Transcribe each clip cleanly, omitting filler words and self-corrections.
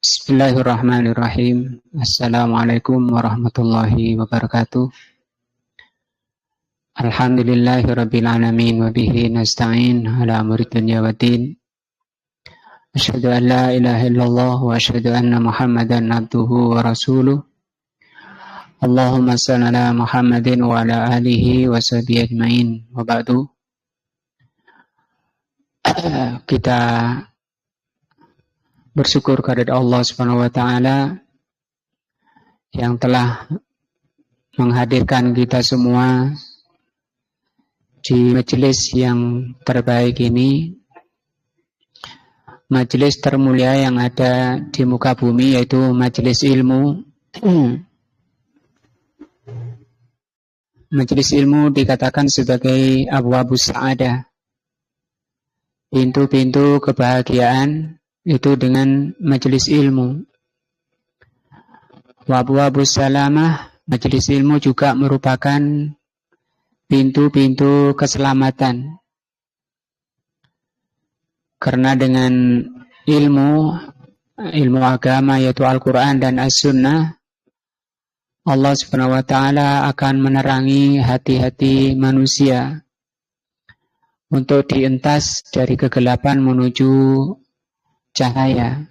Bismillahirrahmanirrahim. Assalamualaikum warahmatullahi wabarakatuh. Alhamdulillahirabbil alamin wa bihi nasta'in ala umuri dunya waddin. Asyhadu an la ilaha illallah wa asyhadu anna Muhammadan abduhu wa rasuluh. Allahumma shalli ala Muhammadin wa ala alihi wa sahbihi ajmain. Wa ba'du. Kita bersyukur kepada Allah Subhanahu wa taala yang telah menghadirkan kita semua di majelis yang terbaik ini, majelis termulia yang ada di muka bumi, yaitu majelis ilmu. Majelis ilmu dikatakan sebagai abwabus sa'adah, pintu-pintu kebahagiaan itu dengan majelis ilmu. Wabwabus salamah, majelis ilmu juga merupakan pintu-pintu keselamatan. Karena dengan ilmu agama yaitu Al-Quran dan As-Sunnah, Allah Subhanahu wa taala akan menerangi hati-hati manusia untuk dientas dari kegelapan menuju cahaya.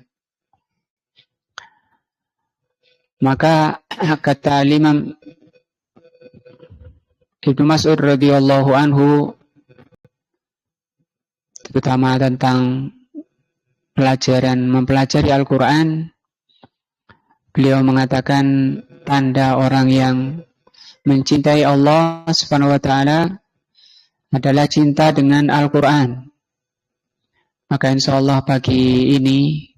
Maka kata Imam Ibnu Mas'ud radhiyallahu anhu, terutama tentang mempelajari Al-Quran, beliau mengatakan tanda orang yang mencintai Allah Subhanahu wa taala adalah cinta dengan Al-Quran. Maka insyaallah pagi ini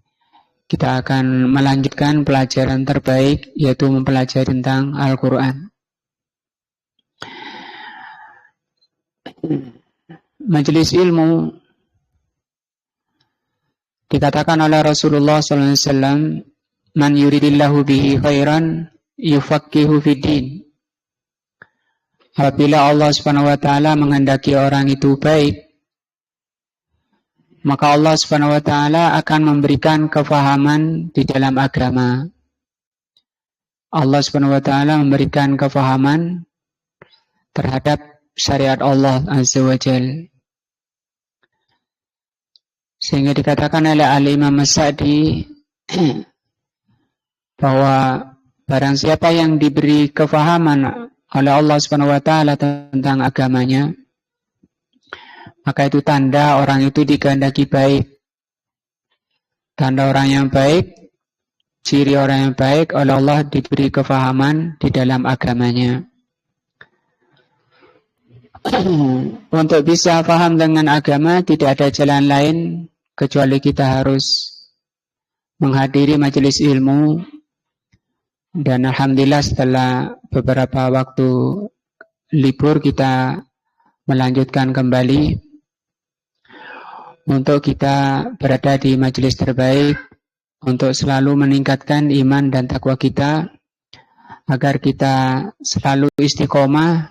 kita akan melanjutkan pelajaran terbaik, yaitu mempelajari tentang Al-Quran. Majelis ilmu dikatakan oleh Rasulullah SAW, man yuridillahu bihi khairan yufaqihu fiddin. Apabila Allah Subhanahu wa taala menghendaki orang itu baik, maka Allah Subhanahu wa taala akan memberikan kefahaman di dalam agama. Allah Subhanahu wa taala memberikan kefahaman terhadap syariat Allah Azza wa Jalla. Sehingga dikatakan oleh Al-Imam As-Sa'di bahwa barang siapa yang diberi kefahaman oleh Allah Subhanahu wa taala tentang agamanya, maka itu tanda orang itu dikehendaki baik. Tanda orang yang baik, ciri orang yang baik oleh Allah diberi kefahaman di dalam agamanya. Untuk bisa paham dengan agama tidak ada jalan lain kecuali kita harus menghadiri majelis ilmu. Dan alhamdulillah setelah beberapa waktu libur kita melanjutkan kembali untuk kita berada di majelis terbaik, untuk selalu meningkatkan iman dan takwa kita, agar kita selalu istiqomah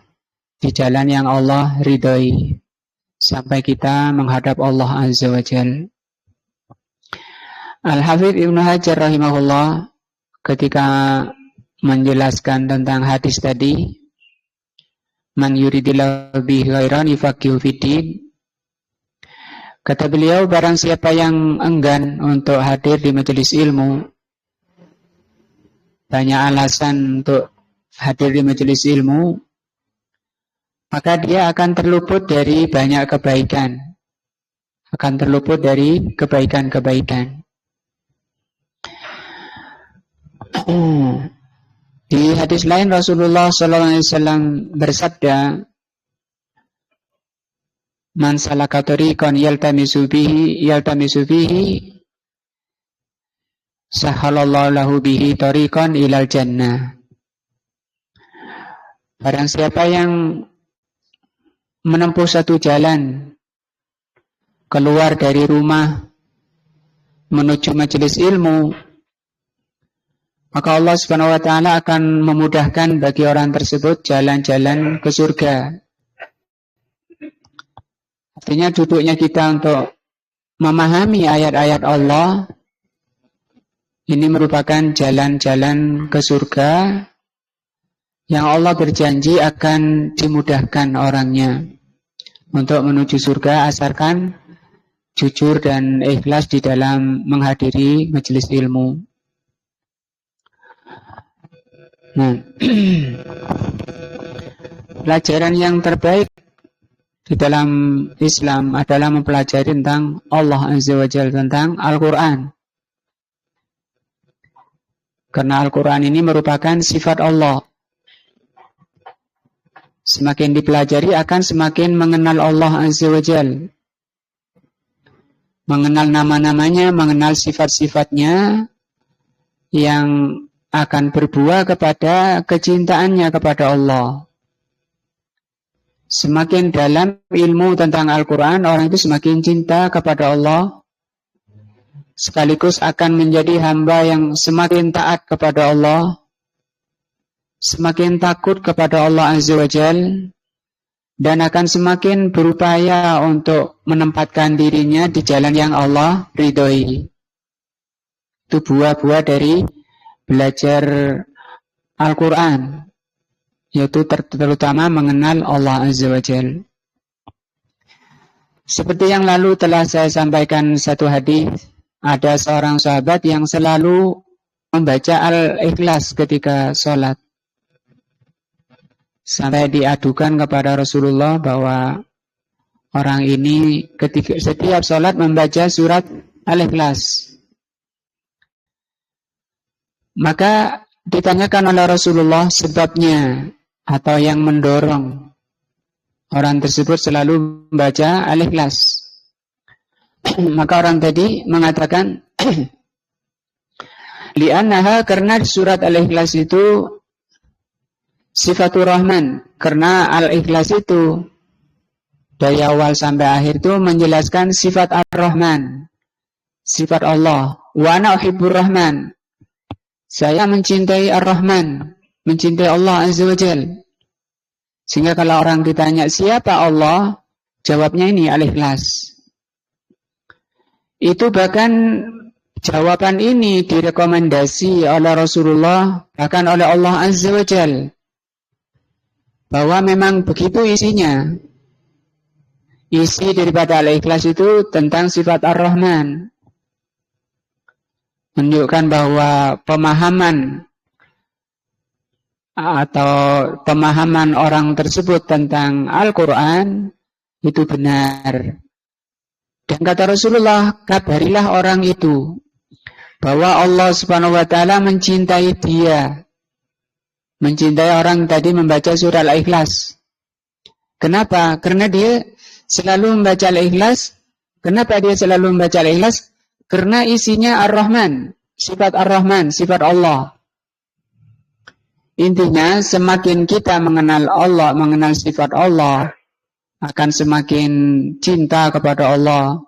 di jalan yang Allah ridhoi sampai kita menghadap Allah Azza wa Jalla. Al-Hafidz Ibnu Hajar rahimahullah ketika menjelaskan tentang hadis tadi, man yuridillahu bihi khairan yufaqihu fiddin, kata beliau, barang siapa yang enggan untuk hadir di majelis ilmu, banyak alasan untuk hadir di majelis ilmu, maka dia akan terluput dari banyak kebaikan, akan terluput dari kebaikan-kebaikan. Di hadis lain Rasulullah SAW bersabda, man salaka tariqan yaltamisu bihi sahalallahu lahu bihi tariqan ilal jannah. Barang siapa yang menempuh satu jalan keluar dari rumah menuju majelis ilmu, maka Allah Subhanahu wa taala akan memudahkan bagi orang tersebut jalan-jalan ke surga. Artinya duduknya kita untuk memahami ayat-ayat Allah ini merupakan jalan-jalan ke surga yang Allah berjanji akan dimudahkan orangnya untuk menuju surga asalkan jujur dan ikhlas di dalam menghadiri majelis ilmu. Nah, pelajaran yang terbaik di dalam Islam adalah mempelajari tentang Allah Azza wa Jalla, tentang Al-Quran. Karena Al-Quran ini merupakan sifat Allah. Semakin dipelajari akan semakin mengenal Allah Azza wa Jalla. Mengenal nama-namanya, mengenal sifat-sifatnya yang akan berbuah kepada kecintaannya kepada Allah. Semakin dalam ilmu tentang Al-Quran, orang itu semakin cinta kepada Allah, sekaligus akan menjadi hamba yang semakin taat kepada Allah, semakin takut kepada Allah Azza wa Jalla, dan akan semakin berupaya untuk menempatkan dirinya di jalan yang Allah ridhoi. Itu buah-buah dari belajar Al-Quran, yaitu terutama mengenal Allah Azza wa Jalla. Seperti yang lalu telah saya sampaikan satu hadis, ada seorang sahabat yang selalu membaca Al-Ikhlas ketika sholat. Sampai diadukan kepada Rasulullah bahwa orang ini ketika setiap sholat membaca surat Al-Ikhlas. Maka ditanyakan oleh Rasulullah sebabnya atau yang mendorong orang tersebut selalu membaca Al-Ikhlas. Maka orang tadi mengatakan li'annaha, karena surat Al-Ikhlas itu sifatur Rahman, karena Al-Ikhlas itu dari awal sampai akhir itu menjelaskan sifat Ar-Rahman, sifat Allah. Wa ana uhibbur Rahman, saya mencintai Ar-Rahman, mencintai Allah Azza wa Jalla. Sehingga kalau orang ditanya siapa Allah, jawabnya ini Al-Ikhlas. Itu bahkan jawaban ini direkomendasi oleh Rasulullah, bahkan oleh Allah Azza wa Jalla, bahwa memang begitu isinya. Isi daripada Al-Ikhlas itu tentang sifat Ar-Rahman, menunjukkan bahwa pemahaman atau pemahaman orang tersebut tentang Al-Quran itu benar. Dan kata Rasulullah, kabarilah orang itu bahwa Allah Subhanahu wa Ta'ala mencintai dia, mencintai orang tadi membaca surah Al-Ikhlas. Kenapa? Karena dia selalu membaca Al-Ikhlas. Kenapa dia selalu membaca Al-Ikhlas? Karena isinya Ar-Rahman, sifat Ar-Rahman, sifat Allah. Intinya semakin kita mengenal Allah, mengenal sifat Allah, akan semakin cinta kepada Allah.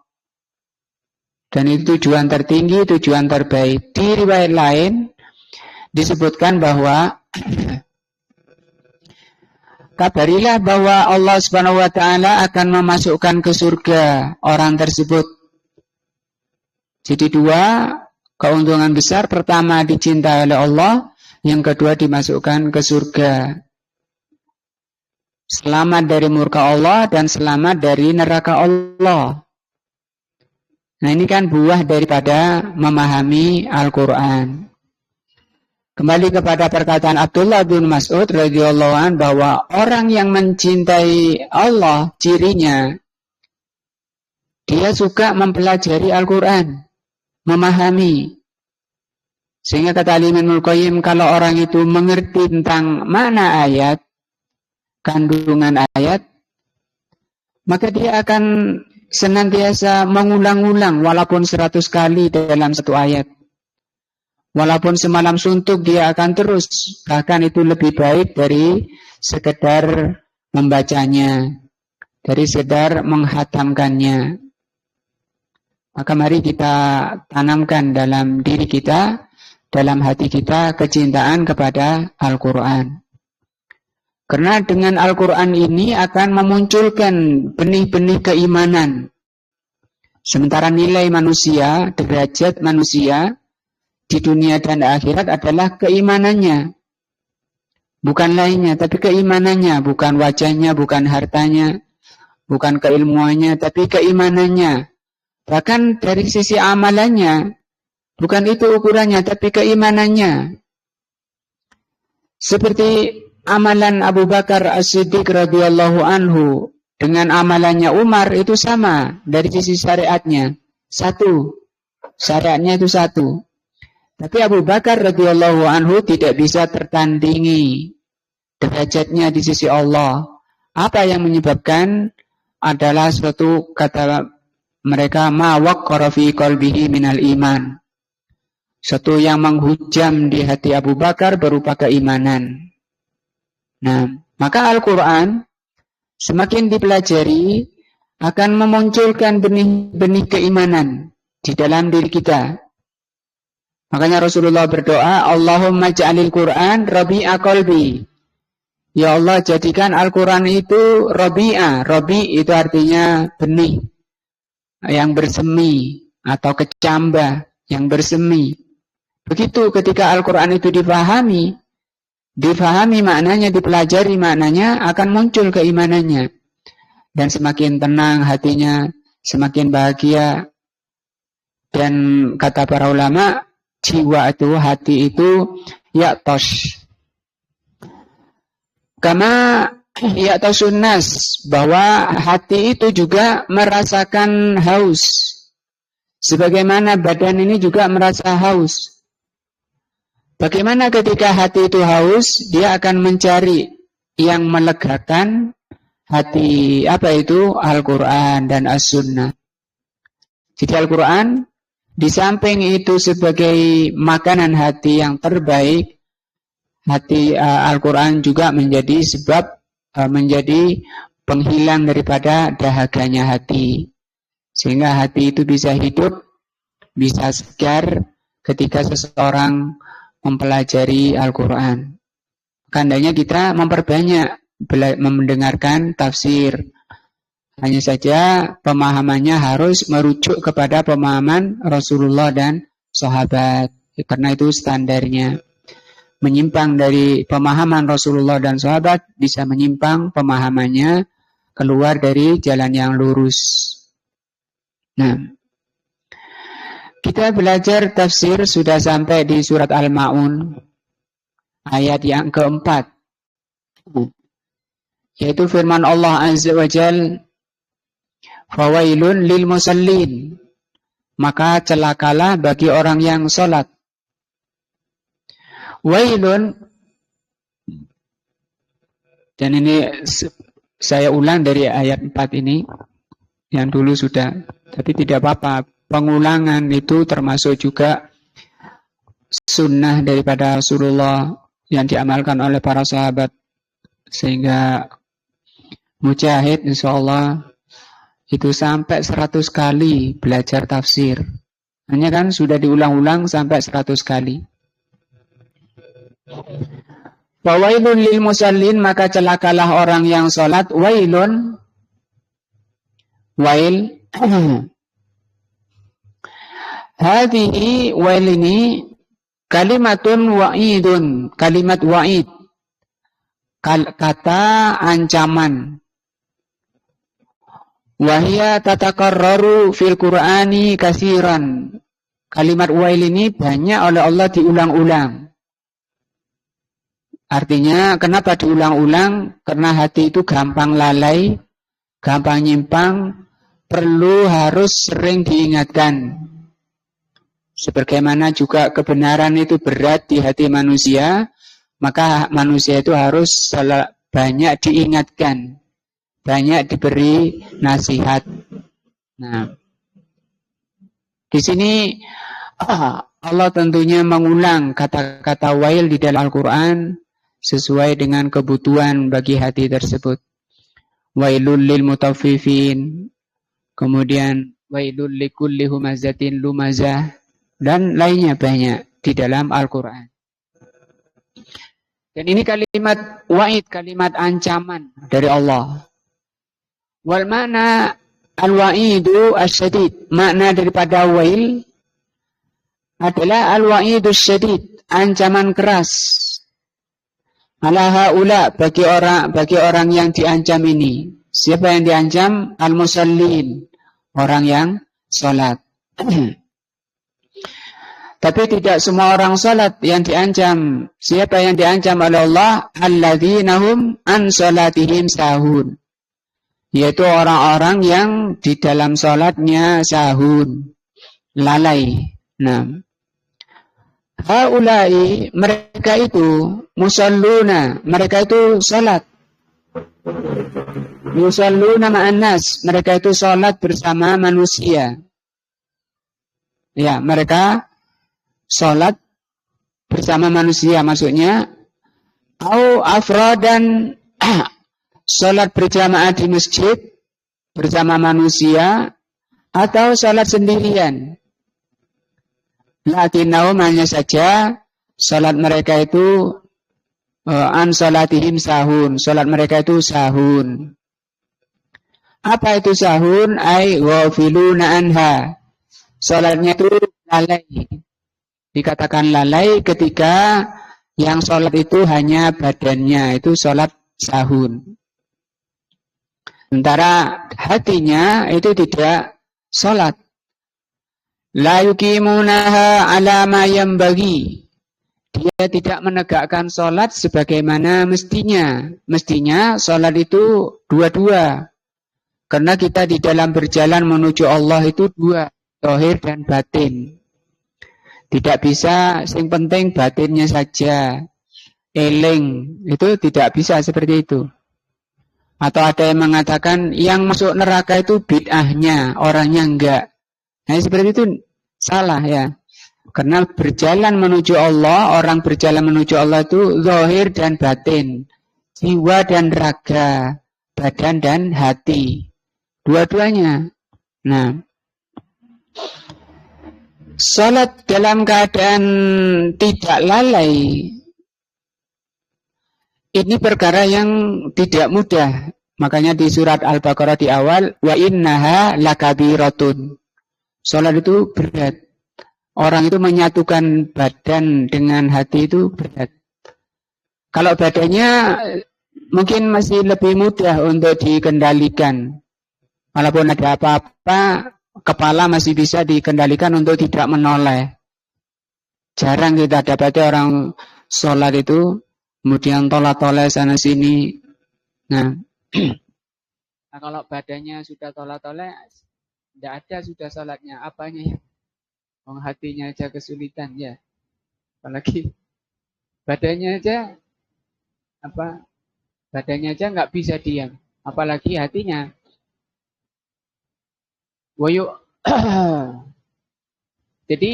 Dan itu tujuan tertinggi, tujuan terbaik. Di riwayat lain disebutkan bahwa kabarilah bahwa Allah Subhanahu wa Ta'ala akan memasukkan ke surga orang tersebut. Jadi dua keuntungan besar. Pertama, dicintai oleh Allah. Yang kedua, dimasukkan ke surga. Selamat dari murka Allah dan selamat dari neraka Allah. Nah, ini kan buah daripada memahami Al-Quran. Kembali kepada perkataan Abdullah bin Mas'ud radhiyallahu anhu bahwa orang yang mencintai Allah, cirinya dia suka mempelajari Al-Quran, memahami. Sehingga kata Imam Al-Qayyim, kalau orang itu mengerti tentang makna ayat, kandungan ayat, maka dia akan senantiasa mengulang-ulang walaupun 100 kali dalam satu ayat. Walaupun semalam suntuk, dia akan terus. Bahkan itu lebih baik dari sekedar membacanya, dari sekedar menghatamkannya. Maka mari kita tanamkan dalam diri kita, dalam hati kita kecintaan kepada Al-Quran. Karena dengan Al-Quran ini akan memunculkan benih-benih keimanan. Sementara nilai manusia, derajat manusia di dunia dan akhirat adalah keimanannya. Bukan lainnya, tapi keimanannya. Bukan wajahnya, bukan hartanya, bukan keilmuannya, tapi keimanannya. Bahkan dari sisi amalannya, bukan itu ukurannya, tapi keimanannya. Seperti amalan Abu Bakar As-Siddiq radhiyallahu anhu dengan amalannya Umar itu sama dari sisi syariatnya. Satu. Syariatnya itu satu. Tapi Abu Bakar radhiyallahu anhu tidak bisa tertandingi derajatnya di sisi Allah. Apa yang menyebabkan adalah suatu kata mereka ma waqqara fi qalbihi minal iman. Suatu yang menghujam di hati Abu Bakar berupa keimanan. Nah, maka Al-Quran semakin dipelajari akan memunculkan benih-benih keimanan di dalam diri kita. Makanya Rasulullah berdoa, Allahumma ja'alil Qur'an rabi'a qalbi. Ya Allah, jadikan Al-Quran itu rabi'a. Rabi' itu artinya benih yang bersemi atau kecambah yang bersemi. Begitu ketika Al-Quran itu difahami maknanya, dipelajari maknanya, akan muncul keimanannya. Dan semakin tenang hatinya, semakin bahagia. Dan kata para ulama, jiwa itu, hati itu ya'tosh. Kama ya'toshun nas, bahwa hati itu juga merasakan haus. Sebagaimana badan ini juga merasa haus. Bagaimana ketika hati itu haus, dia akan mencari yang melegakan hati. Apa itu? Al-Quran dan As-Sunnah. Jadi Al-Quran, di samping itu sebagai makanan hati yang terbaik, hati Al-Quran juga menjadi sebab, menjadi penghilang daripada dahaganya hati. Sehingga hati itu bisa hidup, bisa segar ketika seseorang mempelajari Al-Quran. Hendaknya kita memperbanyak mendengarkan tafsir. Hanya saja pemahamannya harus merujuk kepada pemahaman Rasulullah dan sahabat. Karena itu standarnya. Menyimpang dari pemahaman Rasulullah dan sahabat bisa menyimpang pemahamannya keluar dari jalan yang lurus. Nah, kita belajar tafsir sudah sampai di surat Al-Ma'un ayat yang keempat. Yaitu firman Allah Azza wa Jal, fawailun lil musallin, maka celakalah bagi orang yang sholat. Wailun, dan ini saya ulang dari ayat 4 ini, yang dulu sudah, tapi tidak apa-apa. Pengulangan itu termasuk juga sunnah daripada Rasulullah yang diamalkan oleh para sahabat. Sehingga Mujahid insyaallah itu sampai 100 kali belajar tafsir. Hanya kan sudah diulang-ulang sampai 100 kali. Wailun lil musallin, maka celakalah orang yang sholat. Wailun, wail. Hadhihi, wail ini kalimatun wa'idun, kalimat wa'id, kata ancaman. Wahia tatakarraru fil Qur'ani kasiran. Kalimat wail ini banyak oleh Allah diulang-ulang. Artinya kenapa diulang-ulang? Karena hati itu gampang lalai, gampang nyimpang, perlu harus sering diingatkan. Sebagaimana juga kebenaran itu berat di hati manusia, maka manusia itu harus banyak diingatkan, banyak diberi nasihat. Nah, di sini Allah tentunya mengulang kata-kata wail di dalam Al-Quran sesuai dengan kebutuhan bagi hati tersebut. Wailul lil mutaffifin, kemudian wailul likulli humazatin lumazah, dan lainnya banyak di dalam Al-Quran. Dan ini kalimat wa'id, kalimat ancaman dari Allah. Wal makna al-wa'idu asyadid. Makna daripada wail adalah al-wa'idu asyadid, ancaman keras. Ala haula, bagi orang yang diancam ini. Siapa yang diancam? Al-musallin, orang yang salat. Tapi tidak semua orang salat yang diancam. Siapa yang diancam oleh Allah? Alladzina hum an salatihim sahun. Yaitu orang-orang yang di dalam salatnya sahun, lalai. Nah, haulai, mereka itu musalluna, mereka itu salat. Yusalluna ma'an nas, mereka itu salat bersama manusia. Ya, mereka salat bersama manusia, maksudnya au afradan, salat berjamaah di masjid bersama manusia, atau salat sendirian. Lakinnahum, hanya saja salat mereka itu an salatihim sahun, salat mereka itu sahun. Apa itu sahun? Ai ghafiluna anha, salatnya itu lalai. Dikatakan lalai ketika yang sholat itu hanya badannya, itu sholat sahun. Sementara hatinya itu tidak sholat. La yuqimunaha ala ma yambaghi. Dia tidak menegakkan sholat sebagaimana mestinya. Mestinya sholat itu dua-dua. Karena kita di dalam berjalan menuju Allah itu dua, zahir dan batin. Tidak bisa, yang penting batinnya saja, eling, itu tidak bisa seperti itu. Atau ada yang mengatakan yang masuk neraka itu bid'ahnya, orangnya enggak. Nah, seperti itu salah ya. Karena berjalan menuju Allah, orang berjalan menuju Allah itu zahir dan batin, jiwa dan raga, badan dan hati, dua-duanya. Nah, salat dalam keadaan tidak lalai, ini perkara yang tidak mudah. Makanya di surat Al-Baqarah di awal, wa innaha lakabiratun. Salat itu berat. Orang itu menyatukan badan dengan hati itu berat. Kalau badannya mungkin masih lebih mudah untuk dikendalikan. Walaupun ada apa-apa, kepala masih bisa dikendalikan untuk tidak menoleh. Jarang kita dapati orang sholat itu kemudian tolak-tolak sana sini. Nah, kalau badannya sudah tolak-tolak, tidak ada sudah sholatnya. Apanya ya? Hatinya aja kesulitan ya. Apalagi badannya aja badannya aja nggak bisa diam. Apalagi hatinya. Jadi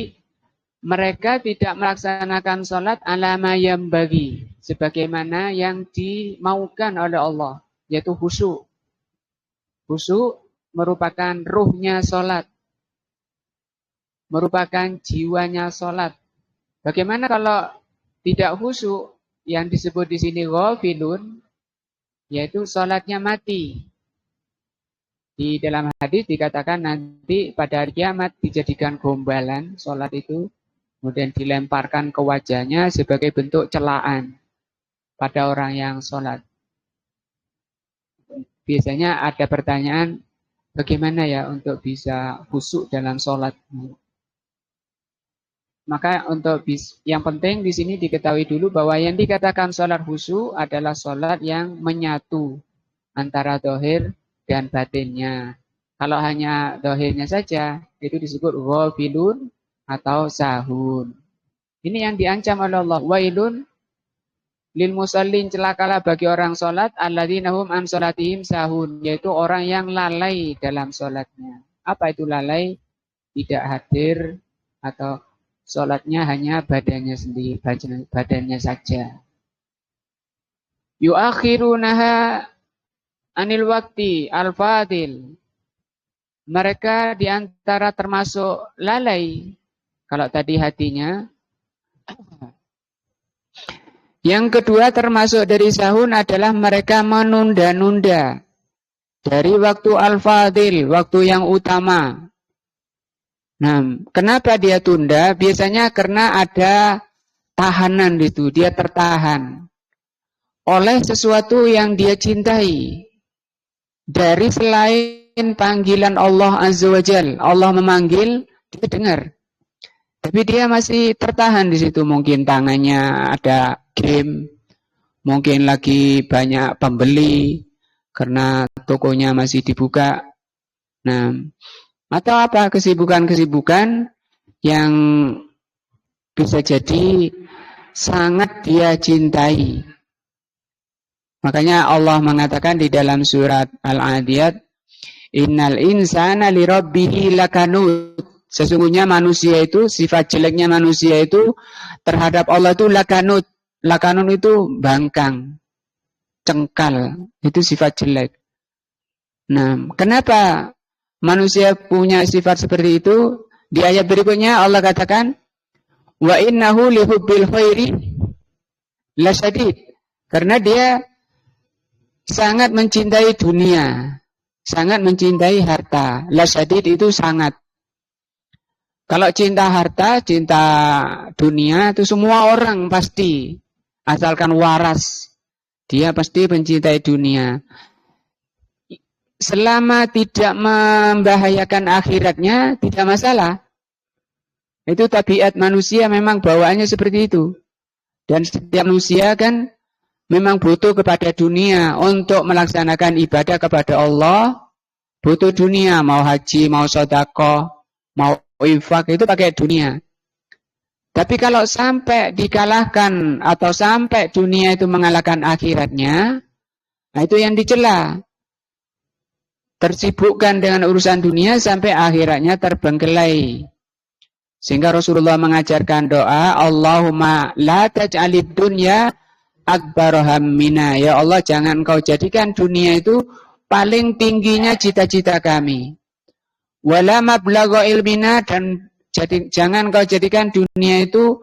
mereka tidak melaksanakan sholat alama yang bagi, sebagaimana yang dimaukan oleh Allah, yaitu khusyuk. Khusyuk merupakan ruhnya sholat, merupakan jiwanya sholat. Bagaimana kalau tidak khusyuk, yang disebut di sini ghafilun, yaitu sholatnya mati. Di dalam hadis dikatakan nanti pada hari kiamat dijadikan gombalan sholat itu, kemudian dilemparkan ke wajahnya sebagai bentuk celaan pada orang yang sholat. Biasanya ada pertanyaan, bagaimana ya untuk bisa khusyuk dalam sholat? Maka untuk yang penting di sini diketahui dulu bahwa yang dikatakan sholat khusyuk adalah sholat yang menyatu antara zahir dan batinnya. Kalau hanya zahirnya saja, itu disebut ghafilun atau sahun. Ini yang diancam oleh Allah. Wailun lil musallin, celakalah bagi orang sholat, alladzina hum an sholatihim sahun, yaitu orang yang lalai dalam sholatnya. Apa itu lalai? Tidak hadir atau sholatnya hanya badannya sendiri, badannya saja. Yuakhirunaha anil wakti al-fadil. Mereka diantara termasuk lalai. Kalau tadi hatinya, Yang kedua termasuk dari sahun adalah mereka menunda-nunda dari waktu al-fadil, waktu yang utama. Nah, kenapa dia tunda? Biasanya karena ada tahanan itu, dia tertahan oleh sesuatu yang dia cintai dari selain panggilan Allah Azza wa Jal. Allah memanggil, dia dengar. Tapi dia masih tertahan di situ. Mungkin tangannya ada game, mungkin lagi banyak pembeli karena tokonya masih dibuka. Nah, atau apa kesibukan-kesibukan yang bisa jadi sangat dia cintai. Makanya Allah mengatakan di dalam surat Al-Adiyat, Innal insana lirabbihi lakanut. Sesungguhnya manusia itu, sifat jeleknya manusia itu terhadap Allah itu lakanut. Lakanut itu bangkang, cengkal. Itu sifat jelek. Nah, kenapa manusia punya sifat seperti itu? Di ayat berikutnya Allah katakan, Wa innahu lihubbil khairi lasyadid. Karena dia sangat mencintai dunia, sangat mencintai harta. Lasyadid itu sangat. Kalau cinta harta, cinta dunia itu semua orang pasti, asalkan waras, dia pasti mencintai dunia. Selama tidak membahayakan akhiratnya, tidak masalah. Itu tabiat manusia, memang bawaannya seperti itu. Dan setiap manusia kan memang butuh kepada dunia untuk melaksanakan ibadah kepada Allah, butuh dunia, mau haji, mau sedekah, mau infak, itu pakai dunia. Tapi kalau sampai dikalahkan atau sampai dunia itu mengalahkan akhiratnya, nah itu yang dicela. Tersibukkan dengan urusan dunia sampai akhiratnya terbengkelai. Sehingga Rasulullah mengajarkan doa, Allahumma la taj'alid dunya akbar hammina. Ya Allah, jangan kau jadikan dunia itu paling tingginya cita-cita kami. Wala mablagha ilmina, dan jangan kau jadikan dunia itu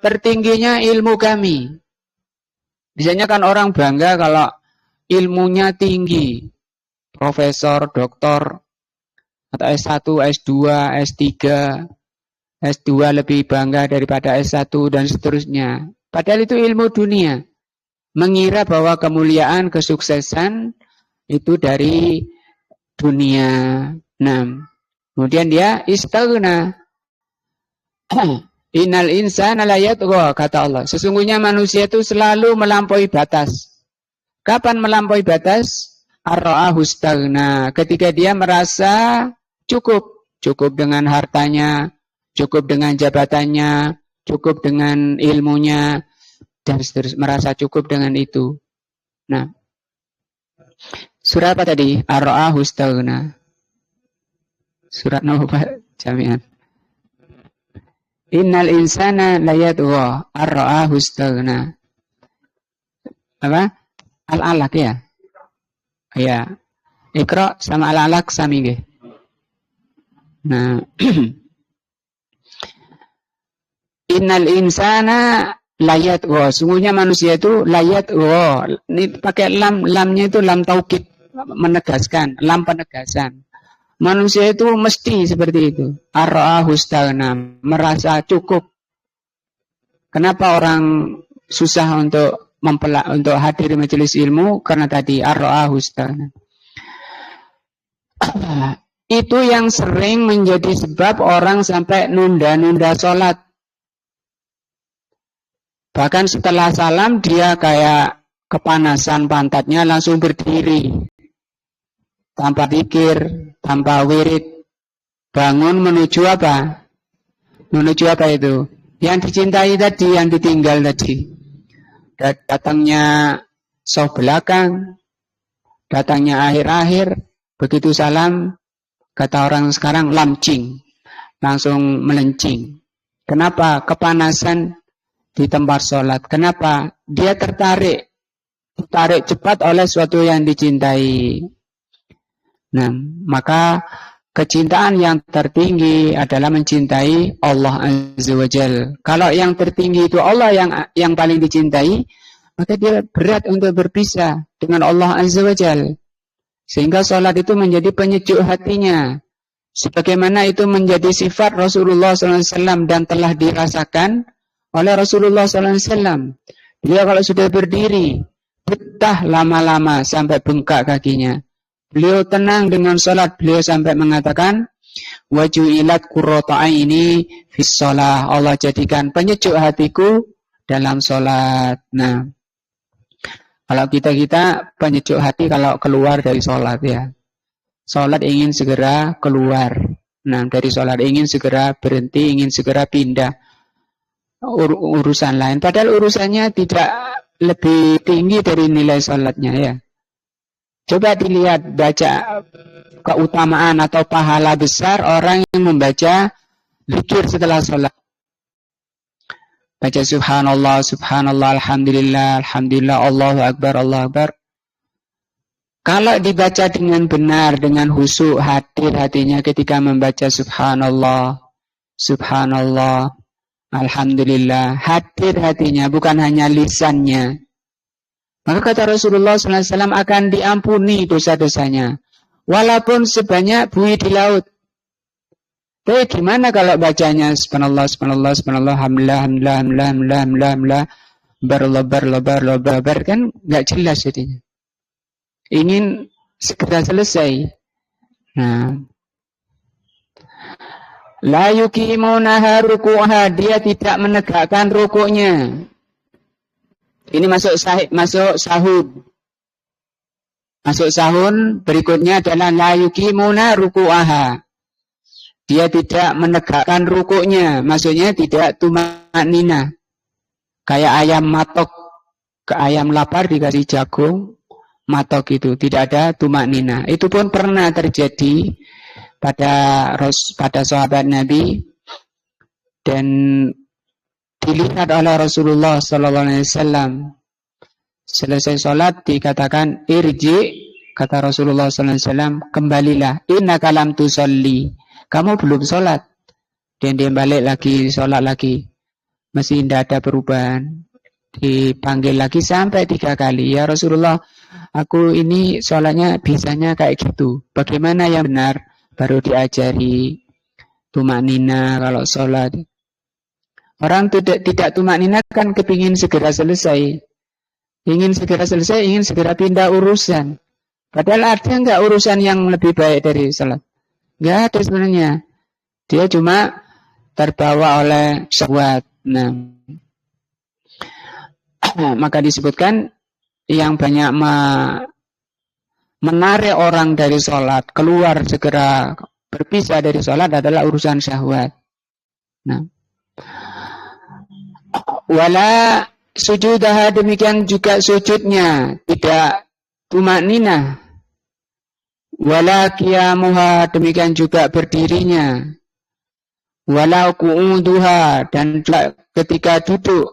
tertingginya ilmu kami. Biasanya kan orang bangga kalau ilmunya tinggi. Profesor, doktor, atau S1, S2, S3, S2 lebih bangga daripada S1 dan seterusnya. Padahal itu ilmu dunia. Mengira bahwa kemuliaan, kesuksesan itu dari dunia. Nah, kemudian dia istaghna. Innal insana la yatgha, kata Allah. Sesungguhnya manusia itu selalu melampaui batas. Kapan melampaui batas? Ar-ra'ahu istaghna. Ketika dia merasa cukup dengan hartanya, cukup dengan jabatannya, cukup dengan ilmunya, dan seterusnya, merasa cukup dengan itu. Nah, surah apa tadi? Ar-ra'ahu istaghna. Surat Nahl jami'an. Innal insana layatgha ar-ra'ahu istaghna. Apa? Al-alaq ya? Ya. Iqra sama al-alaq sami nggih. Nah, Innal insana layatgha. Sungguhnya manusia itu layatgha. Ini pakai lamnya itu lam taukid, menegaskan, lam penegasan. Manusia itu mesti seperti itu. Ar-ra'ahu istaghna, merasa cukup. Kenapa orang susah untuk hadir majelis ilmu? Karena tadi ar-ra'ahu istaghna. Itu yang sering menjadi sebab orang sampai nunda-nunda sholat. Bahkan setelah salam dia kayak kepanasan pantatnya langsung berdiri. Tanpa pikir, tanpa wirid, bangun menuju apa? Menuju apa itu? Yang dicintai tadi, yang ditinggal tadi. Datangnya soft belakang, datangnya akhir-akhir, begitu salam, kata orang sekarang lamcing, langsung melencing. Kenapa? Kepanasan di tempat sholat. Kenapa? Dia tertarik cepat oleh sesuatu yang dicintai. Nah, maka kecintaan yang tertinggi adalah mencintai Allah Azza wa Jalla. Kalau yang tertinggi itu Allah yang paling dicintai, maka dia berat untuk berpisah dengan Allah Azza wa Jalla. Sehingga sholat itu menjadi penyejuk hatinya. Sebagaimana itu menjadi sifat Rasulullah SAW dan telah dirasakan oleh Rasulullah SAW. Dia kalau sudah berdiri, betah lama-lama sampai bengkak kakinya. Beliau tenang dengan sholat. Beliau sampai mengatakan, waju'ilat qurratu aini fis sholah. Allah jadikan penyejuk hatiku dalam sholat. Nah, kalau kita penyejuk hati kalau keluar dari sholat ya. Sholat ingin segera keluar. Nah, dari sholat ingin segera berhenti, ingin segera pindah urusan lain. Padahal urusannya tidak lebih tinggi dari nilai sholatnya ya. Coba dilihat, baca keutamaan atau pahala besar orang yang membaca zikir setelah sholat. Baca subhanallah, subhanallah, alhamdulillah, alhamdulillah, Allahu akbar, Allahu akbar. Kalau dibaca dengan benar, dengan khusyuk, hadir hatinya ketika membaca subhanallah, subhanallah, alhamdulillah, hadir hatinya, bukan hanya lisannya. Maka kata Rasulullah SAW akan diampuni dosa-dosanya. Walaupun sebanyak buih di laut. Tapi gimana kalau bacanya subhanallah, subhanallah, subhanallah, alhamdulillah, alhamdulillah, alhamdulillah, alhamdulillah, berlebar, kan nggak jelas jadinya. Ingin segera selesai. Nah, la yuqimunaha ruku'aha, dia tidak menegakkan rukuknya. Ini masuk sahur. Masuk sahur berikutnya adalah la yuqimuna ruku'aha. Dia tidak menegakkan rukuknya, maksudnya tidak tumanina. Kayak ayam matok, ke ayam lapar dikasih jagung, matok itu tidak ada tumanina. Itu pun pernah terjadi pada sahabat Nabi dan dilihat oleh Rasulullah SAW. Selesai sholat dikatakan irji, kata Rasulullah SAW, kembalilah, innaka lam tusalli, kamu belum sholat. Dan dia balik lagi, sholat lagi, masih tidak ada perubahan. Dipanggil lagi sampai 3 kali, ya Rasulullah, aku ini sholatnya bisanya kayak gitu, bagaimana yang benar? Baru diajari tumanina kalau sholat. Orang tidak tumanina kan kepingin segera selesai. Ingin segera selesai, ingin segera pindah urusan. Padahal ada enggak urusan yang lebih baik dari salat? Enggak ada sebenarnya. Dia cuma terbawa oleh syahwat. Nah, maka disebutkan yang banyak menarik orang dari salat, keluar segera berpisah dari salat adalah urusan syahwat. Nah, wala sujudaha, demikian juga sujudnya tidak tumanina. Wala qiyamuha, demikian juga berdirinya. Wala qu'uduha, dan ketika duduk.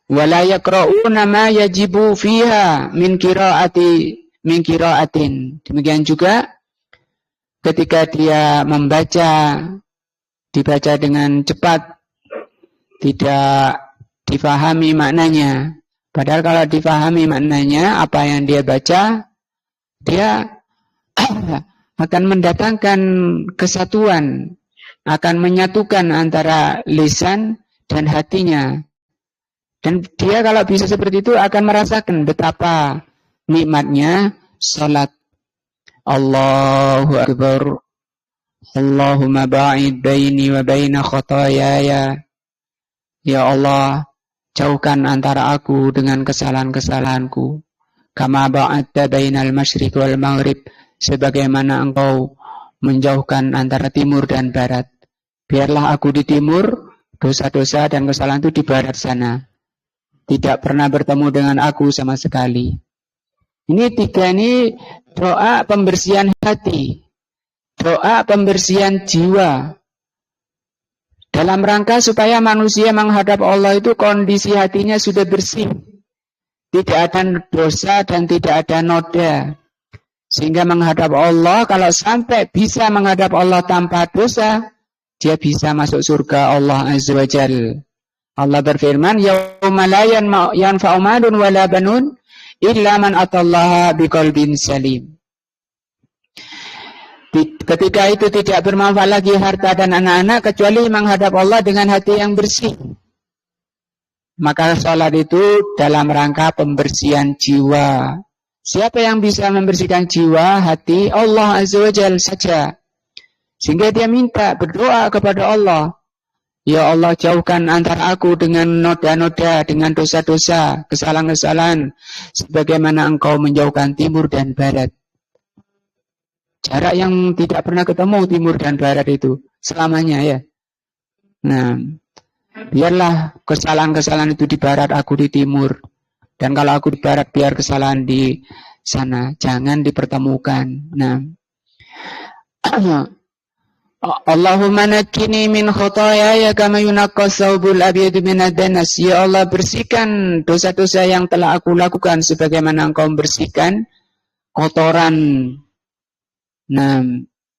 Wala yaqra'una ma yajibu fiha min qira'atin. Demikian juga ketika dia membaca, dibaca dengan cepat, tidak difahami maknanya. Padahal kalau difahami maknanya, apa yang dia baca, dia akan mendatangkan kesatuan, akan menyatukan antara lisan dan hatinya. Dan dia kalau bisa seperti itu akan merasakan betapa nikmatnya salat. Allahu Akbar. Allahumma ba'id baini wa baina khotoyaya. Ya Allah, jauhkan antara aku dengan kesalahan-kesalahanku. Kama ba'adta bainal masyriq wal maghrib, sebagaimana engkau menjauhkan antara timur dan barat. Biarlah aku di timur, dosa-dosa dan kesalahan itu di barat sana. Tidak pernah bertemu dengan aku sama sekali. Ini 3 ini doa pembersihan hati, doa pembersihan jiwa. Dalam rangka supaya manusia menghadap Allah itu kondisi hatinya sudah bersih. Tidak ada dosa dan tidak ada noda. Sehingga menghadap Allah, kalau sampai bisa menghadap Allah tanpa dosa, dia bisa masuk surga Allah Azza wa Jalla. Allah berfirman, "Yauma la yanfa'u malun wala banun illa man atallaha biqalbin salim." Ketika itu tidak bermanfaat lagi harta dan anak-anak kecuali menghadap Allah dengan hati yang bersih. Maka salat itu dalam rangka pembersihan jiwa. Siapa yang bisa membersihkan jiwa, hati? Allah Azza wa Jalla saja. Sehingga dia minta, berdoa kepada Allah. Ya Allah, jauhkan antara aku dengan noda-noda, dengan dosa-dosa, kesalahan-kesalahan, sebagaimana Engkau menjauhkan timur dan barat. Jarak yang tidak pernah ketemu timur dan barat itu, selamanya ya. Nah, biarlah kesalahan-kesalahan itu di barat, aku di timur. Dan kalau aku di barat, biar kesalahan di sana. Jangan dipertemukan. Nah, Allahumma nakkini min khotoyaya kama yunaqqas thawbul abyadu minad danas. Ya Allah, bersihkan dosa-dosa yang telah aku lakukan sebagaimana Engkau membersihkan kotoran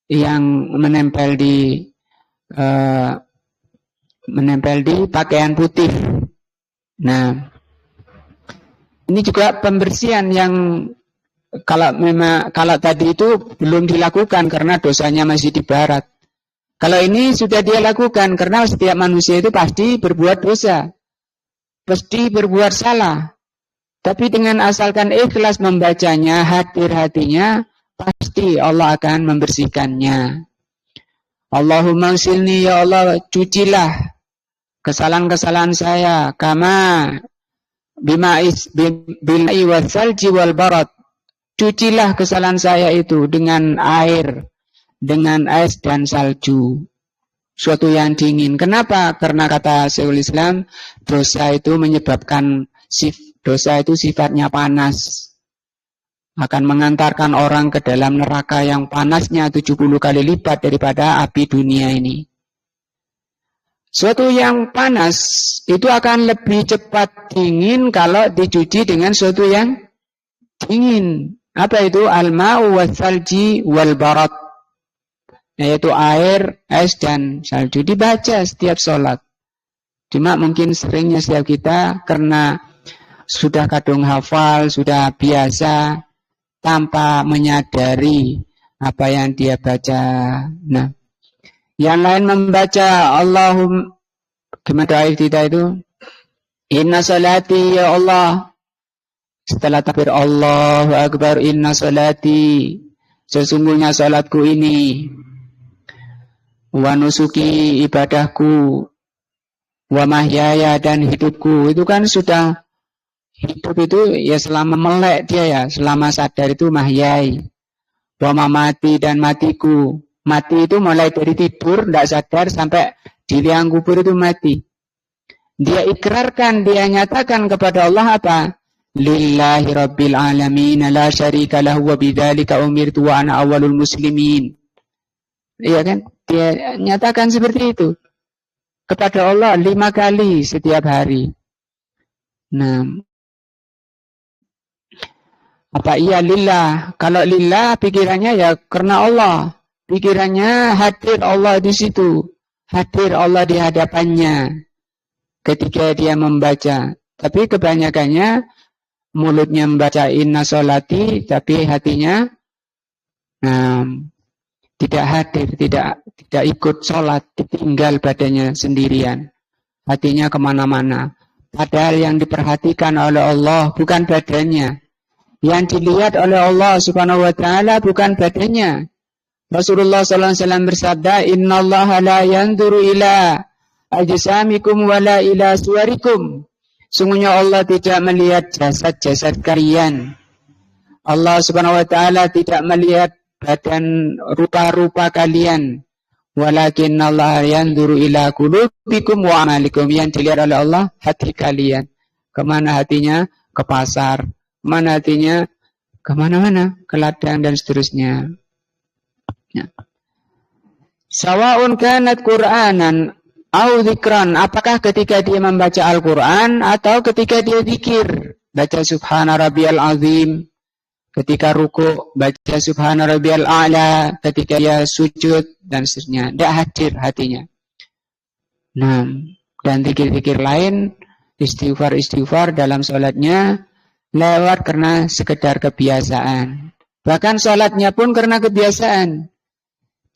yang menempel di pakaian putih. Nah, ini juga pembersihan yang kalau tadi itu belum dilakukan karena dosanya masih di barat. Kalau ini sudah dia lakukan karena setiap manusia itu pasti berbuat dosa. Pasti berbuat salah. Tapi dengan asalkan ikhlas membacanya, hadir hatinya, pasti Allah akan membersihkannya. Allahumma silni, ya Allah, cucilah kesalahan-kesalahan saya. Kama bilai wasalji wal barat. Cucilah kesalahan saya itu dengan air, dengan es dan salju, suatu yang dingin. Kenapa? Karena kata Syekhul Islam, dosa itu menyebabkan dosa itu sifatnya panas, akan mengantarkan orang ke dalam neraka yang panasnya 70 kali lipat daripada api dunia ini. Suatu yang panas itu akan lebih cepat dingin kalau dicuci dengan suatu yang dingin. Apa itu? Al-ma'u wassalji wal barat, yaitu air, es, dan salju. Dibaca setiap sholat. Cuma mungkin seringnya setiap kita karena sudah kadung hafal, sudah biasa, tanpa menyadari apa yang dia baca. Nah, yang lain membaca Allahumma, gimana doa kita itu? Inna salati ya Allah. Setelah takbir Allahu Akbar, inna salati, sesungguhnya salatku ini, wa nusuki, ibadahku, wa mahyaya, dan hidupku. Itu kan sudah, hidup itu ya selama melek dia ya, selama sadar itu mahyai. Wa mamati, dan matiku. Mati itu mulai dari tidur, tidak sadar, sampai di liang kubur itu mati. Dia ikrarkan, dia nyatakan kepada Allah apa? Lillahi rabbil alamin, la syarika lahu, wa bidzalika umirtu wa ana awwalul muslimin. Iya kan? Dia nyatakan seperti itu kepada Allah 5 kali setiap hari. Nah, apa iya lillah? Kalau lillah pikirannya ya karena Allah. Pikirannya hadir Allah di situ. Hadir Allah di hadapannya ketika dia membaca. Tapi kebanyakannya mulutnya membaca inna sholati, tapi hatinya tidak hadir, tidak ikut sholat, ditinggal badannya sendirian, hatinya kemana-mana. Padahal yang diperhatikan oleh Allah bukan badannya, yang dilihat oleh Allah Subhanahu Wa Taala bukan badannya. Rasulullah SAW bersabda, Inna Allah la yanzuru ila ajsamikum wala ila suwarikum. Sungguhnya Allah tidak melihat jasad-jasad kalian. Allah Subhanahu Wa Taala tidak melihat badan rupa-rupa kalian. Walakin Allah yanzuru ila qulubikum wa amalikum. Yang dilihat oleh Allah hati kalian. Kemana hatinya? Ke pasar. Kemana hatinya? Kemana-mana. Ke ladang dan seterusnya. Ya. Sawa'un kanat Qur'anan au dzikran, apakah ketika dia membaca Al-Quran atau ketika dia zikir, baca subhana rabbiyal azim, ketika ruku baca subhana rabbiyal a'la, ketika dia sujud dan seterusnya, tidak hadir hatinya. Nah, dan zikir-zikir lain, istighfar dalam sholatnya lewat karena sekedar kebiasaan. Bahkan sholatnya pun karena kebiasaan.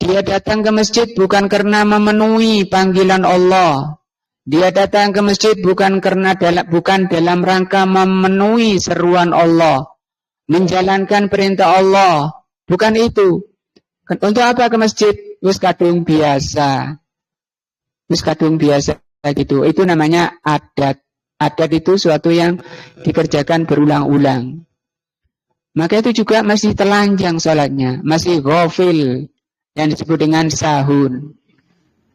Dia datang ke masjid bukan karena memenuhi panggilan Allah. Dia datang ke masjid bukan dalam rangka memenuhi seruan Allah, menjalankan perintah Allah. Bukan itu. Untuk apa ke masjid? Wis kadung biasa. Gitu. Itu namanya adat. Adat itu suatu yang dikerjakan berulang-ulang. Maka itu juga masih telanjang sholatnya, masih ghafil, yang disebut dengan sahun.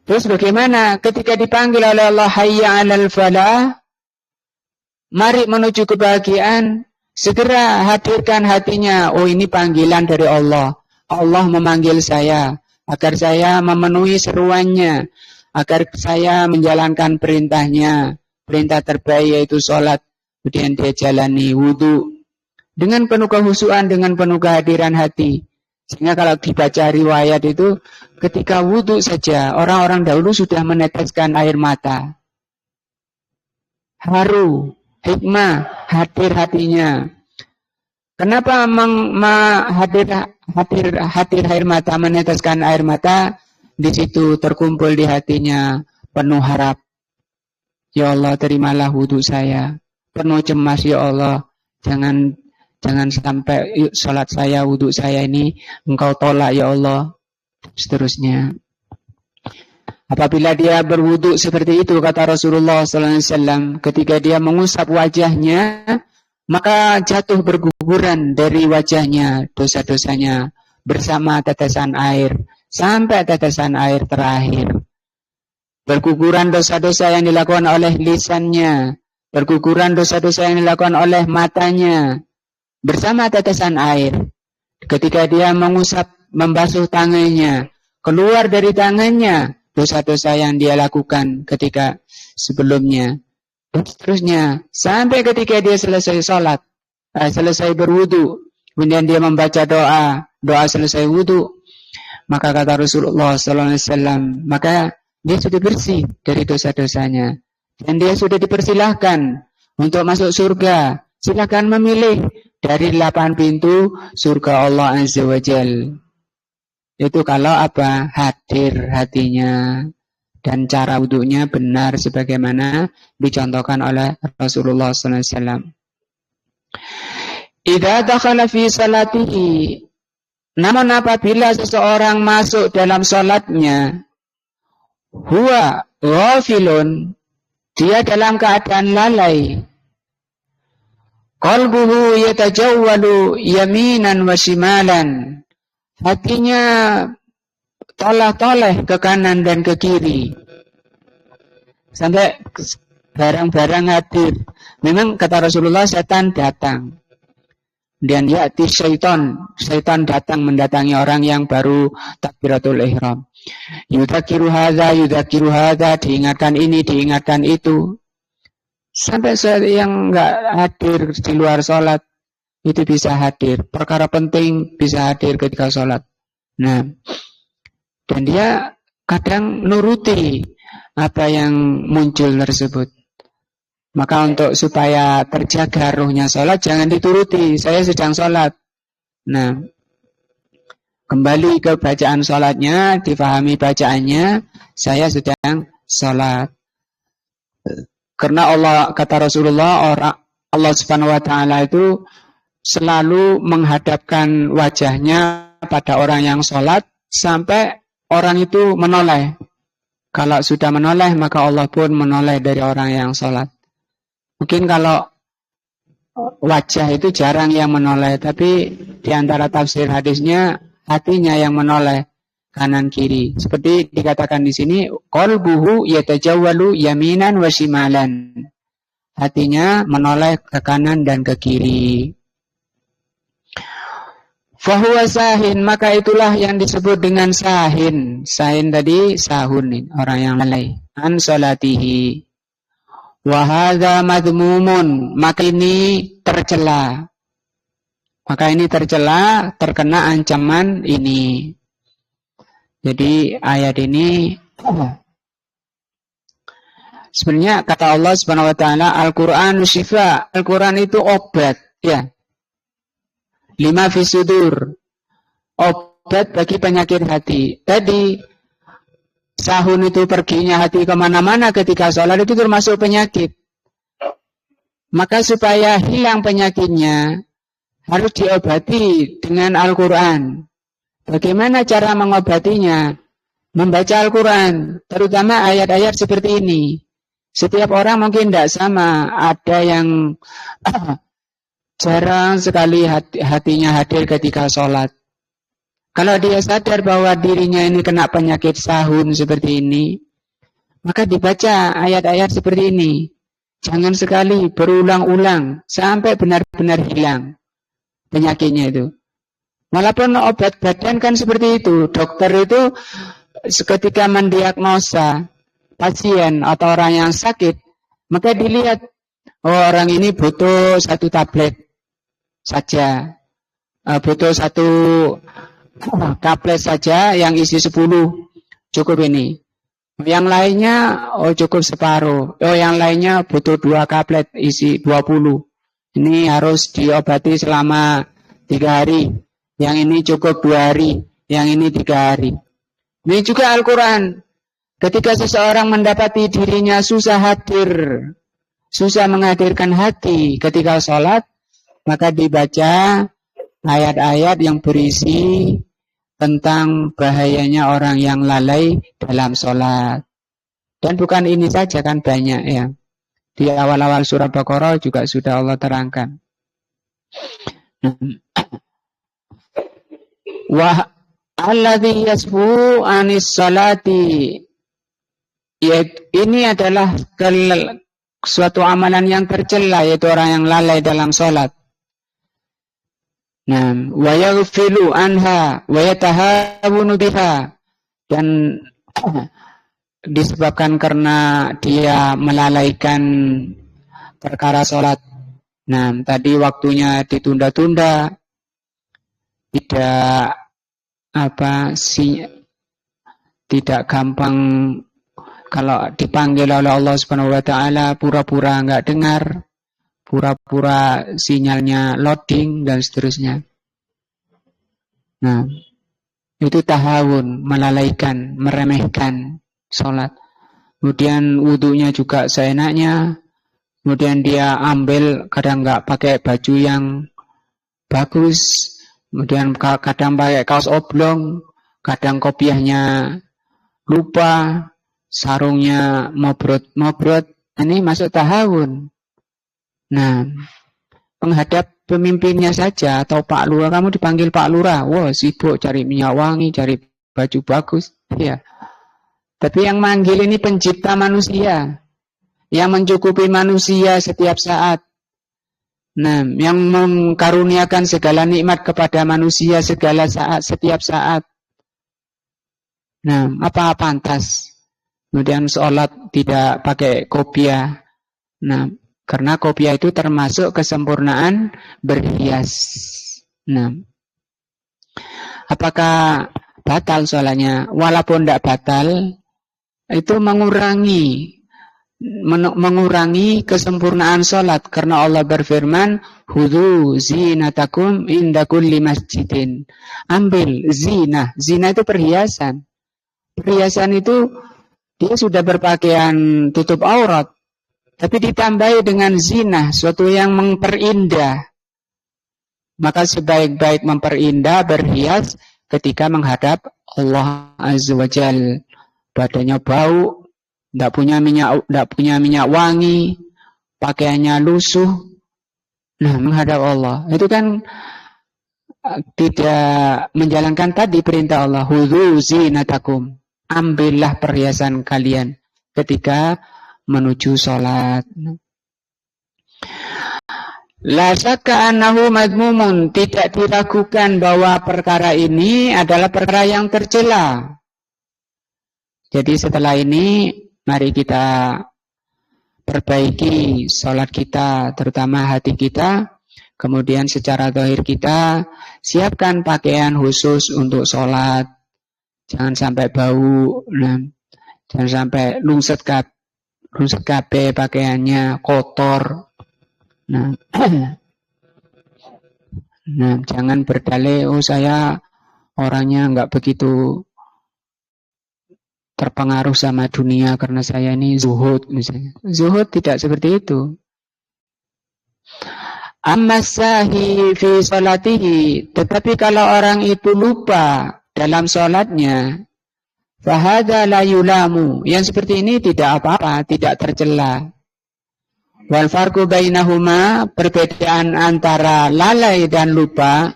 Terus bagaimana ketika dipanggil oleh Allah, hayya 'alal falah, mari menuju kebahagiaan, segera hadirkan hatinya, oh ini panggilan dari Allah. Allah memanggil saya agar saya memenuhi seruannya, agar saya menjalankan perintahnya. Perintah terbaik yaitu sholat. Kemudian dia jalani wudu dengan penuh kehusuan, dengan penuh kehadiran hati. Sehingga kalau dibaca riwayat itu, ketika wudu saja orang-orang dahulu sudah meneteskan air mata. Haru, hikmah, hadir hatinya. Kenapa hadir air mata, meneteskan air mata? Di situ terkumpul di hatinya penuh harap. Ya Allah, terimalah wudu saya. Penuh cemas, ya Allah. Jangan sampai sholat saya, wudu saya ini Engkau tolak, ya Allah. Seterusnya. Apabila dia berwudu seperti itu, kata Rasulullah SAW, ketika dia mengusap wajahnya, maka jatuh berguguran dari wajahnya dosa-dosanya bersama tetesan air sampai tetesan air terakhir. Berguguran dosa-dosa yang dilakukan oleh lisannya, berguguran dosa-dosa yang dilakukan oleh matanya bersama tetesan air. Ketika dia mengusap, membasuh tangannya, keluar dari tangannya dosa-dosa yang dia lakukan ketika sebelumnya. Seterusnya, sampai ketika dia selesai sholat, selesai berwudu, kemudian dia membaca doa selesai wudu, maka kata Rasulullah SAW, maka dia sudah bersih dari dosa-dosanya, dan dia sudah dipersilahkan untuk masuk surga. Silakan memilih dari 8 pintu surga Allah Azza wa Jal. Itu kalau apa? Hadir hatinya. Dan cara wudunya benar sebagaimana dicontohkan oleh Rasulullah SAW. Idza dakhala fi salatihi, namun apabila seseorang masuk dalam salatnya, huwa ghafilun, dia dalam keadaan lalai, qalbuhu yatajawwalu yaminan wa shimalan, hatinya toleh-toleh ke kanan dan ke kiri. Sampai barang-barang hadir. Memang kata Rasulullah, setan datang. Dan ya'ti syaitan datang mendatangi orang yang baru takbiratul ihram. Yudzakiru hadza, diingatkan ini, diingatkan itu. Sampai yang enggak hadir di luar sholat itu bisa hadir. Perkara penting bisa hadir ketika sholat. Nah, dan dia kadang nuruti apa yang muncul tersebut. Maka untuk supaya terjaga ruhnya sholat, jangan dituruti, saya sedang sholat. Nah, kembali ke bacaan sholatnya, difahami bacaannya, saya sedang sholat. Karena Allah, kata Rasulullah, Allah Subhanahu wa Ta'ala itu selalu menghadapkan wajahnya pada orang yang sholat sampai orang itu menoleh. Kalau sudah menoleh, maka Allah pun menoleh dari orang yang sholat. Mungkin kalau wajah itu jarang yang menoleh, tapi di antara tafsir hadisnya, hatinya yang menoleh kanan kiri. Seperti dikatakan di sini, qalbuhu yatajawwalu yaminan wa shimalan. Hatinya menoleh ke kanan dan ke kiri. Fahuwa sahin, maka itulah yang disebut dengan sahin. Sahin tadi sahun, orang yang lalai. An salatihi. Wa hadza madmumun, maka ini tercela. Maka ini tercela, terkena ancaman ini. Jadi ayat ini sebenarnya kata Allah Subhanahu wa taala, Al-Qur'an syifa. Al-Qur'an itu obat, ya. Lima fis sudur. Obat bagi penyakit hati. Tadi sahun itu perginya hati kemana-mana ketika sholat itu termasuk penyakit. Maka supaya hilang penyakitnya harus diobati dengan Al-Quran. Bagaimana cara mengobatinya? Membaca Al-Quran, terutama ayat-ayat seperti ini. Setiap orang mungkin tidak sama. Ada yang jarang sekali hatinya hadir ketika sholat. Kalau dia sadar bahwa dirinya ini kena penyakit sahun seperti ini, maka dibaca ayat-ayat seperti ini. Jangan sekali berulang-ulang sampai benar-benar hilang penyakitnya itu. Walaupun obat badan kan seperti itu. Dokter itu ketika mendiagnosa pasien atau orang yang sakit, maka dilihat, oh orang ini butuh 1 tablet saja, butuh 1 tablet saja yang isi 10, cukup ini. Yang lainnya, oh cukup separuh. Oh yang lainnya butuh 2 tablet isi 20. Ini harus diobati selama 3 hari. Yang ini cukup 2 hari. Yang ini 3 hari. Ini juga Al-Quran. Ketika seseorang mendapati dirinya susah hadir, susah menghadirkan hati ketika sholat, maka dibaca ayat-ayat yang berisi tentang bahayanya orang yang lalai dalam sholat. Dan bukan ini saja, kan banyak ya. Di awal-awal surah Baqarah juga sudah Allah terangkan. Wa alladzi yasfu anis salati. Ya, ini adalah suatu amalan yang tercela, yaitu orang yang lalai dalam sholat. Nah, wa yaghfilu anha wa yatahawunu biha, dan disebabkan karena dia melalaikan perkara sholat. Nah, tadi waktunya ditunda-tunda, tidak gampang kalau dipanggil oleh Allah Subhanahu wa taala, pura-pura enggak dengar, pura-pura sinyalnya loading dan seterusnya. Nah, itu tahawun, melalaikan, meremehkan sholat. Kemudian wudunya juga seenaknya. Kemudian dia ambil, kadang enggak pakai baju yang bagus. Kemudian kadang pakai kaos oblong, kadang kopiahnya lupa, sarungnya mobrot. Ini masuk tahawun. Nah, menghadap pemimpinnya saja atau Pak Lurah, kamu dipanggil Pak Lurah, wah sibuk cari minyak wangi, cari baju bagus, ya. Tapi yang manggil ini pencipta manusia, yang mencukupi manusia setiap saat. Nah, yang mengkaruniakan segala nikmat kepada manusia segala saat, setiap saat. Nah, apa pantas? Kemudian sholat tidak pakai kopiah. Nah, karena kopiah itu termasuk kesempurnaan berhias. Nah, apakah batal sholatnya? Walaupun tidak batal, itu mengurangi kesempurnaan sholat. Karena Allah berfirman, Hudhu zinatakum inda kulli masjidin. Ambil zina. Zina itu perhiasan. Perhiasan itu dia sudah berpakaian tutup aurat, tapi ditambahi dengan zina, suatu yang memperindah. Maka sebaik-baik memperindah, berhias ketika menghadap Allah Azza wa Jalla. Badannya bau, tidak punya minyak wangi, pakaiannya lusuh. Nah, menghadap Allah itu kan tidak menjalankan tadi perintah Allah, Hudhu zinatakum. Ambillah perhiasan kalian ketika menuju sholat. La syakka annahu madmumun, tidak diragukan bahwa perkara ini adalah perkara yang tercela. Jadi setelah ini mari kita perbaiki sholat kita, terutama hati kita, Kemudian secara zahir kita siapkan pakaian khusus untuk sholat. Jangan sampai bau, nah, jangan sampai lungset kabeh pakaiannya kotor. Nah, nah, jangan berdalih, oh saya orangnya nggak begitu terpengaruh sama dunia karena saya ini zuhud misalnya. Zuhud tidak seperti itu. Amma sahi fi salatihi, tetapi kalau orang itu lupa dalam salatnya, fahadha la yulamu, yang seperti ini tidak apa-apa, tidak tercela. Wal farqu bainahuma, perbedaan antara lalai dan lupa,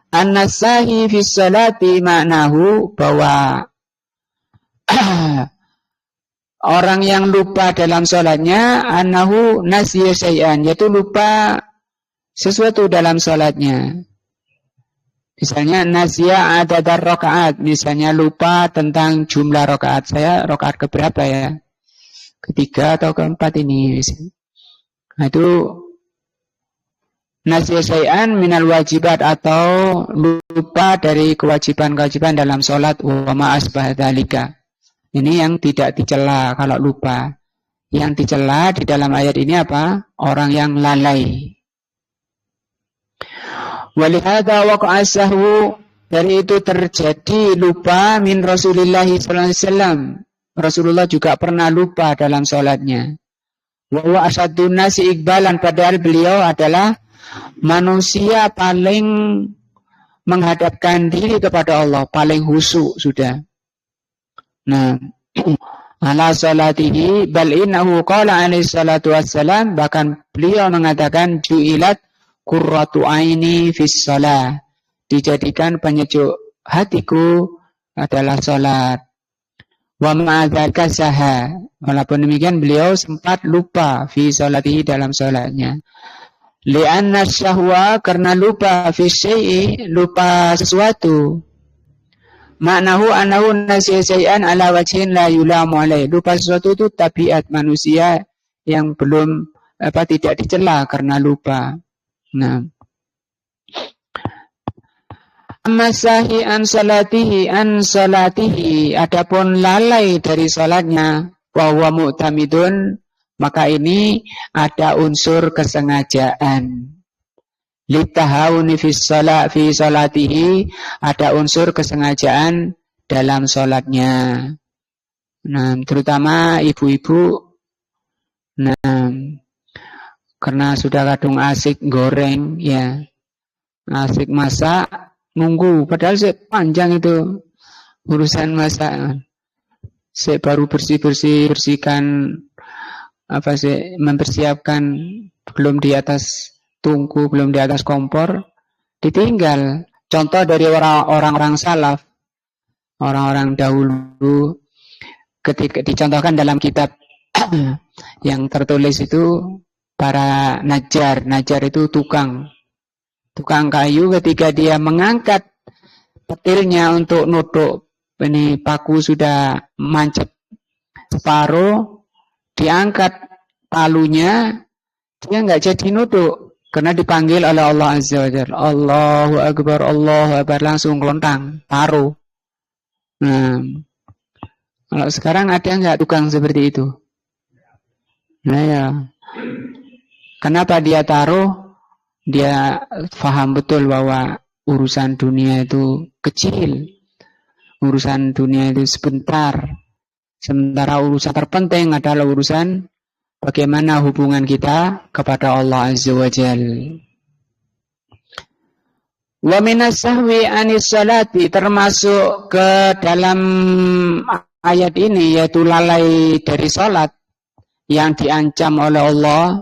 anna sahi fi salati maknahu, bahwa orang yang lupa dalam sholatnya, annahu nasiya syai'an, yaitu lupa sesuatu dalam sholatnya. Misalnya nasiya adadar rakaat, misalnya lupa tentang jumlah rakaat. Saya rakaat keberapa ya? Ketiga atau keempat ini. Nah, itu nasiya syai'an minal wajibat, atau lupa dari kewajiban-kewajiban dalam sholat, wa ma asbah dzalika. Ini yang tidak dicela kalau lupa. Yang dicela di dalam ayat ini apa? Orang yang lalai. Walihada waqa'a sahwu, dari itu terjadi lupa min Rasulullah sallallahu alaihi wasallam. Rasulullah juga pernah lupa dalam sholatnya. Wa huwa asyadun nasi iqbalan, padahal beliau adalah manusia paling menghadapkan diri kepada Allah, paling khusyuk sudah. Nah, ala salatihi bal innahu qala alaihi salatu wassalam, bahkan beliau mengatakan ju'ilat qurratu aini fis shalah, dijadikan penyejuk hatiku adalah salat. Wa ma'adzalika saha, walaupun demikian beliau sempat lupa fi salatihi dalam salatnya. Li'anna syahwa, karena lupa fi syai'i, lupa sesuatu. Maknahu annahu nasiya syai'an ala wajhin la yulamu alaih, lupa sesuatu itu tabiat manusia yang belum tidak dicela karena lupa. Nah, amma sahi an salatihi, adapun lalai dari salatnya, wa huwa mu'tamidun, maka ini ada unsur kesengajaan. Litahawuni fi salatihi, ada unsur kesengajaan dalam sholatnya. Nah, terutama ibu-ibu, nah, karena sudah kadung asik goreng, ya, asik masak, nunggu, padahal panjang itu urusan masak. Saya baru bersihkan mempersiapkan, belum di atas tungku, belum di atas kompor, ditinggal. Contoh dari orang-orang salaf, orang-orang dahulu, ketika dicontohkan dalam kitab yang tertulis itu, para najjar itu tukang kayu, ketika dia mengangkat petirnya untuk nutuk, ini paku sudah mancep separuh, diangkat palunya, dia nggak jadi nutuk. Karena dipanggil oleh Allah Azza wa Jalla, Allahu Akbar, langsung kelontang, taruh. Nah, kalau sekarang ada nggak tukang seperti itu? Nah ya, kenapa dia taruh? Dia faham betul bahwa urusan dunia itu kecil, urusan dunia itu sebentar. Sementara urusan terpenting adalah urusan bagaimana hubungan kita kepada Allah Azza wa Jalla. Wa minas sahwi anis salati, termasuk ke dalam ayat ini, yaitu lalai dari salat yang diancam oleh Allah.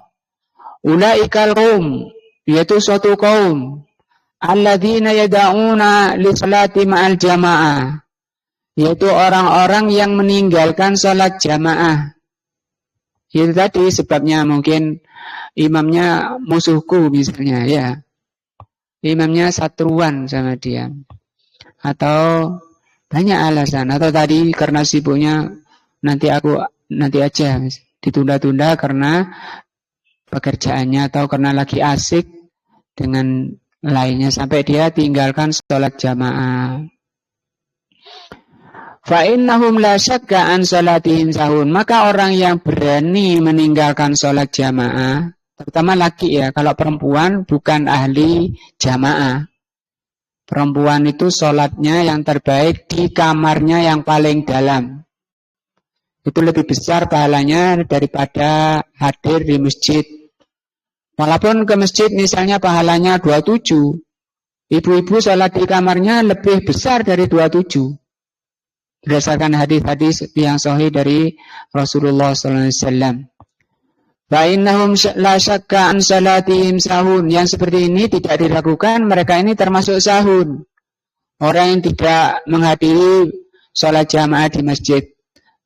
Ulaikal qaum, yaitu suatu kaum, alladzina yada'una li salati ma'al jamaah, yaitu orang-orang yang meninggalkan salat jamaah. Itu tadi sebabnya, mungkin imamnya musuhku misalnya, ya, imamnya satruan sama dia, atau banyak alasan, atau tadi karena sibuknya nanti aja ditunda-tunda karena pekerjaannya atau karena lagi asik dengan lainnya sampai dia tinggalkan sholat jamaah. Fa innahum la syakka an salatihim sahun. Maka orang yang berani meninggalkan sholat jamaah, terutama laki ya, kalau perempuan bukan ahli jamaah. Perempuan itu sholatnya yang terbaik di kamarnya yang paling dalam. Itu lebih besar pahalanya daripada hadir di masjid. Walaupun ke masjid misalnya pahalanya 27, ibu-ibu sholat di kamarnya lebih besar dari 27. Berdasarkan hadis-hadis yang sahih dari Rasulullah SAW. Fa'innahum la syakka an salatihim sahun. Yang seperti ini tidak diragukan, mereka ini termasuk sahun. Orang yang tidak menghadiri sholat jamaah di masjid.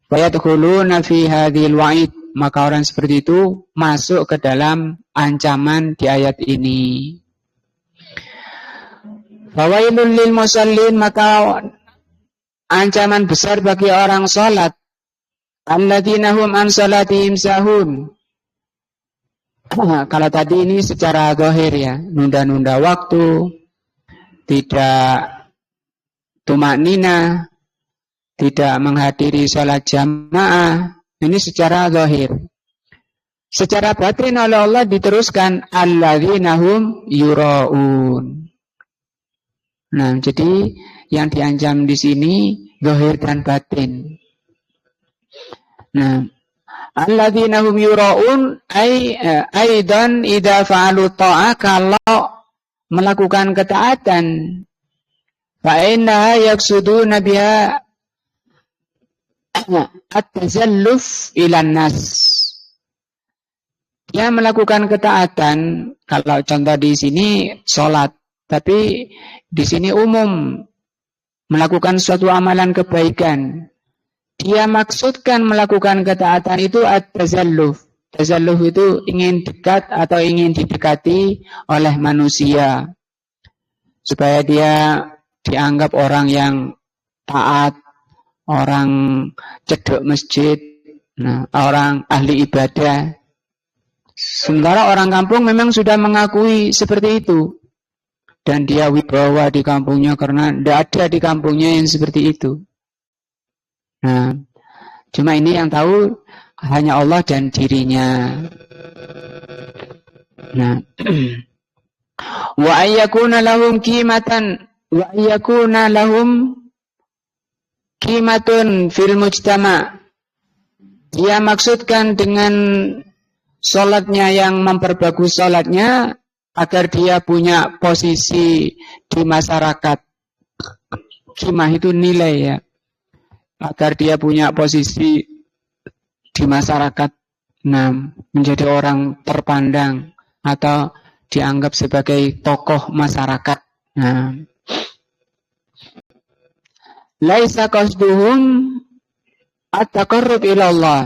Fayadkhuluna fi hadhil wa'id. Maka orang seperti itu masuk ke dalam ancaman di ayat ini. Fawailul lil musallin, maka ancaman besar bagi orang salat. Alladzina hum an salatihim sahun. Kalau tadi ini secara zahir ya, nunda-nunda waktu, tidak tumak nina, tidak menghadiri sholat jamaah, ini secara zahir. Secara batin oleh Allah diteruskan alladzina hum yura'un. Nah, jadi yang diancam di sini zahir dan batin. Nah, alladzina hum yura'un aidan idza fa'alu ta'ah, kalau melakukan ketaatan fa inna yaksuduna biha at-tazalluf ilan nas. Dia melakukan ketaatan, kalau contoh di sini sholat, tapi di sini umum melakukan suatu amalan kebaikan. Dia maksudkan melakukan ketaatan itu at-tazalluf. Tazalluf itu ingin dekat atau ingin didekati oleh manusia, supaya dia dianggap orang yang taat, orang cedok masjid, orang ahli ibadah. Sementara orang kampung memang sudah mengakui seperti itu. Dan dia wibawa di kampungnya karena tidak ada di kampungnya yang seperti itu. Nah, cuma ini yang tahu hanya Allah dan dirinya. Nah, wa ayyakuna lahum qimatan wa ayyakuna lahum qimatun fil mujtama. Dia maksudkan dengan sholatnya yang memperbagus sholatnya agar dia punya posisi di masyarakat. Qimah itu nilai ya. Agar dia punya posisi di masyarakat, menjadi orang terpandang atau dianggap sebagai tokoh masyarakat. Laisa qasduhum at-taqarrub ila Allah.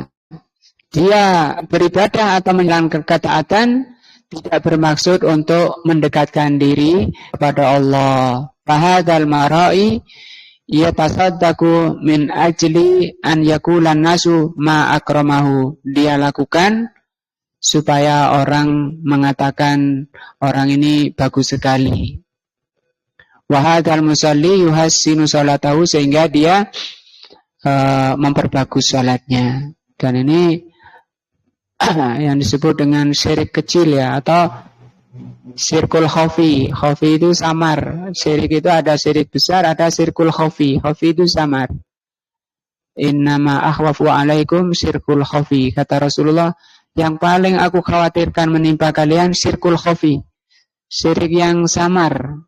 Dia beribadah atau menjalankan ketaatan tidak bermaksud untuk mendekatkan diri kepada Allah. Fahadzal mara'i yatasaddaqu min ajli an yakulan nasu ma akramahu. Dia lakukan supaya orang mengatakan orang ini bagus sekali. Wa hadzal musalli yuhassinu salatahu, sehingga dia memperbagus salatnya. Dan ini yang disebut dengan syirik kecil ya, atau syirkul khafi. Khafi itu samar. Syirik itu ada syirik besar, ada syirkul khafi. Khafi itu samar. Innama akhwafu alaikum syirkul khafi. Kata Rasulullah, yang paling aku khawatirkan menimpa kalian syirkul khafi. Syirik yang samar.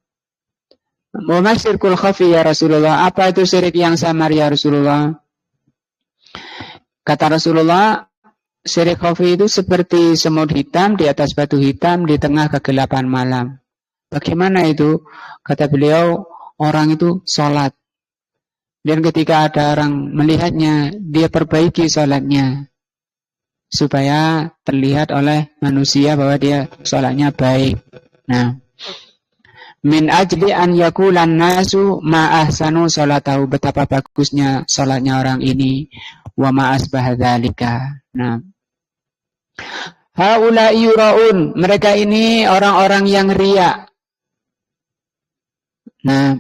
Wama syirkul khafi ya Rasulullah. Apa itu syirik yang samar ya Rasulullah? Kata Rasulullah, syirik khafi itu seperti semut hitam di atas batu hitam di tengah kegelapan malam. Bagaimana itu? Kata beliau, orang itu sholat. Dan ketika ada orang melihatnya, dia perbaiki sholatnya. Supaya terlihat oleh manusia bahwa dia sholatnya baik. Nah, min ajli an yakulan nasu ma'ahsanu sholatahu. Betapa bagusnya sholatnya orang ini. Wa ma'asbah dzalika. Nah, Haula yuraun, mereka ini orang-orang yang riya. Nah,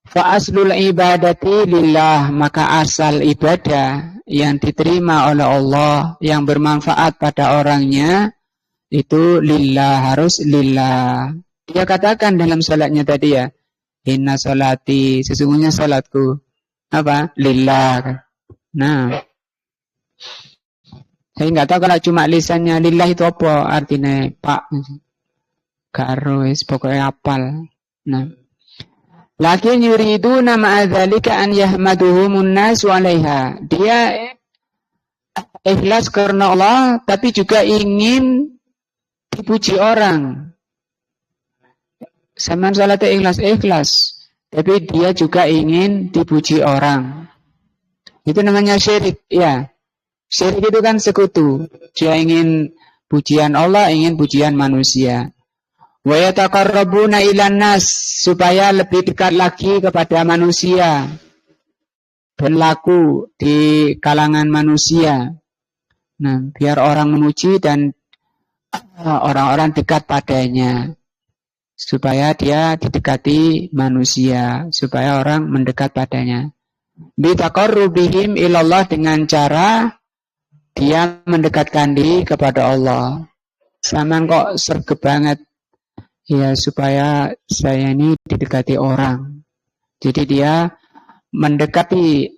fa aslul ibadati lillah, maka asal ibadah yang diterima oleh Allah yang bermanfaat pada orangnya itu lillah, harus lillah. Dia katakan dalam salatnya tadi ya, inna salati, sesungguhnya salatku apa? Lillah. Nah, saya nggak tahu kalau cuma lisannya lillah itu apa artinya, Pak. Karo wis pokoknya apal. Nah, lakin yuriduna ma'a dzalika an yahmaduhumun nasu 'alaiha. Dia ikhlas karena Allah tapi juga ingin dipuji orang. Sama salatnya ikhlas, tapi dia juga ingin dipuji orang. Itu namanya syirik, ya. Syirik itu kan sekutu. Dia ingin pujian Allah, ingin pujian manusia. Wa yataqarrabuna ilan nas, supaya lebih dekat lagi kepada manusia. Berlaku di kalangan manusia. Nah, biar orang memuji dan orang-orang dekat padanya. Supaya dia didekati manusia, supaya orang mendekat padanya. Bitaqarrubihim ilallah, dengan cara dia mendekatkan diri kepada Allah. Saman kok sergep banget ya, supaya saya ini didekati orang. Jadi dia mendekati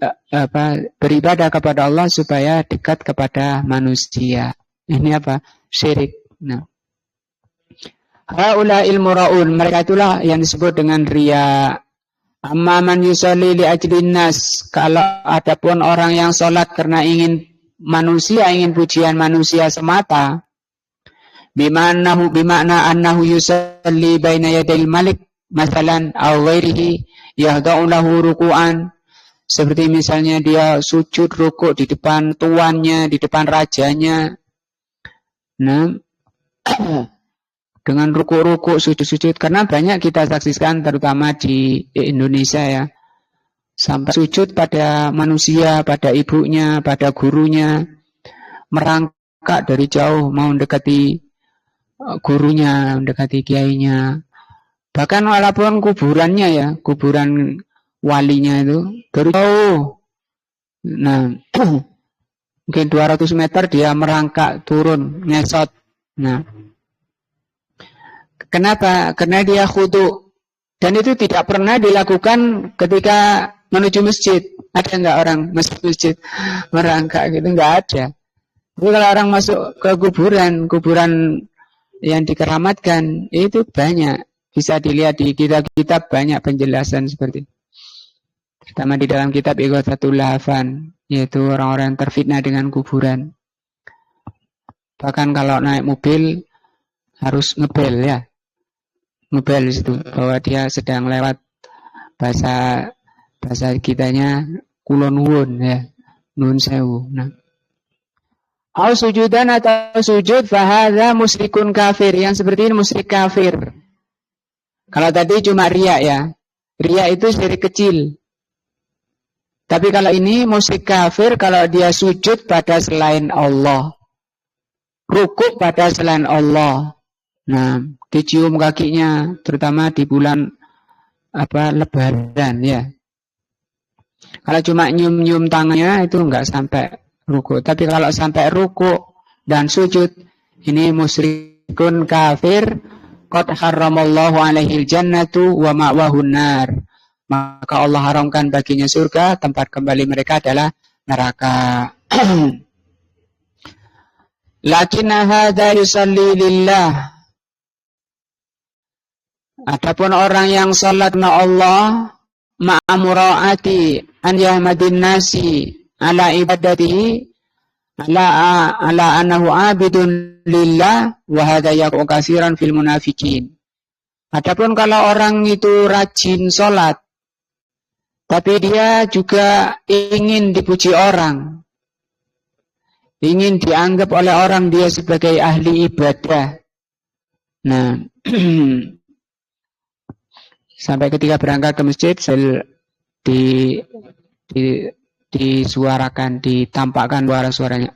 beribadah kepada Allah supaya dekat kepada manusia. Ini apa? Syirik. Nah, haula'il muraun, mereka itulah yang disebut dengan riya. Amma man yusalli li ajlin nas, kalau adapun orang yang sholat karena ingin manusia, ingin pujian manusia semata, bimana annahu yusalli baina yadil malik masalan aw ghairihi yahda'u lahu ruku'an, seperti misalnya dia sujud rukuk di depan tuannya, di depan rajanya. Nah, dengan rukuk-rukuk, sujud-sujud, karena banyak kita saksikan terutama di Indonesia ya, sampai sujud pada manusia, pada ibunya, pada gurunya, merangkak dari jauh mau mendekati gurunya, mendekati kiainya. Bahkan walaupun kuburannya ya, kuburan walinya itu dari jauh. Nah, mungkin 200 meter dia merangkak turun, ngesot. Nah, kenapa? Karena dia khudu. Dan itu tidak pernah dilakukan ketika menuju masjid. Ada enggak orang masuk masjid merangkak gitu? Enggak ada. Tapi kalau orang masuk ke kuburan yang dikeramatkan, itu banyak. Bisa dilihat di kitab-kitab, banyak penjelasan seperti itu. Pertama di dalam kitab Ighathatul Lahfan, yaitu orang-orang yang terfitnah dengan kuburan. Bahkan kalau naik mobil harus ngebel ya. Ngebel di situ bahwa dia sedang lewat, bahasa kitanya kulon nuwun ya, nuwun sewu. Nah, au sujudan atau sujud fahadza musyrikun kafir, yang seperti ini musyrik kafir. Kalau tadi cuma riya ya, riya itu syirik kecil. Tapi kalau ini musyrik kafir kalau dia sujud pada selain Allah, rukuk pada selain Allah. Nah, dicium kakinya, terutama di bulan Lebaran ya. Kalau cuma nyium-nyium tangannya itu enggak sampai rukuk. Tapi kalau sampai rukuk dan sujud, ini musyrikun kafir. Qad harramallahu alaihil jannatu wa ma'wahun nar. Maka Allah haramkan baginya surga, tempat kembali mereka adalah neraka. Lakinna hadza yusalli lillah. Adapun orang yang salat na Allah ma'amuraati an yahmadin nasi ala ibadatihi ala annahu abidun lillah wa hadza yaqu katsiran fil munafiqin. Adapun kalau orang itu rajin salat tapi dia juga ingin dipuji orang, ingin dianggap oleh orang dia sebagai ahli ibadah. Nah, sampai ketika berangkat ke masjid disuarakan, ditampakkan suaranya.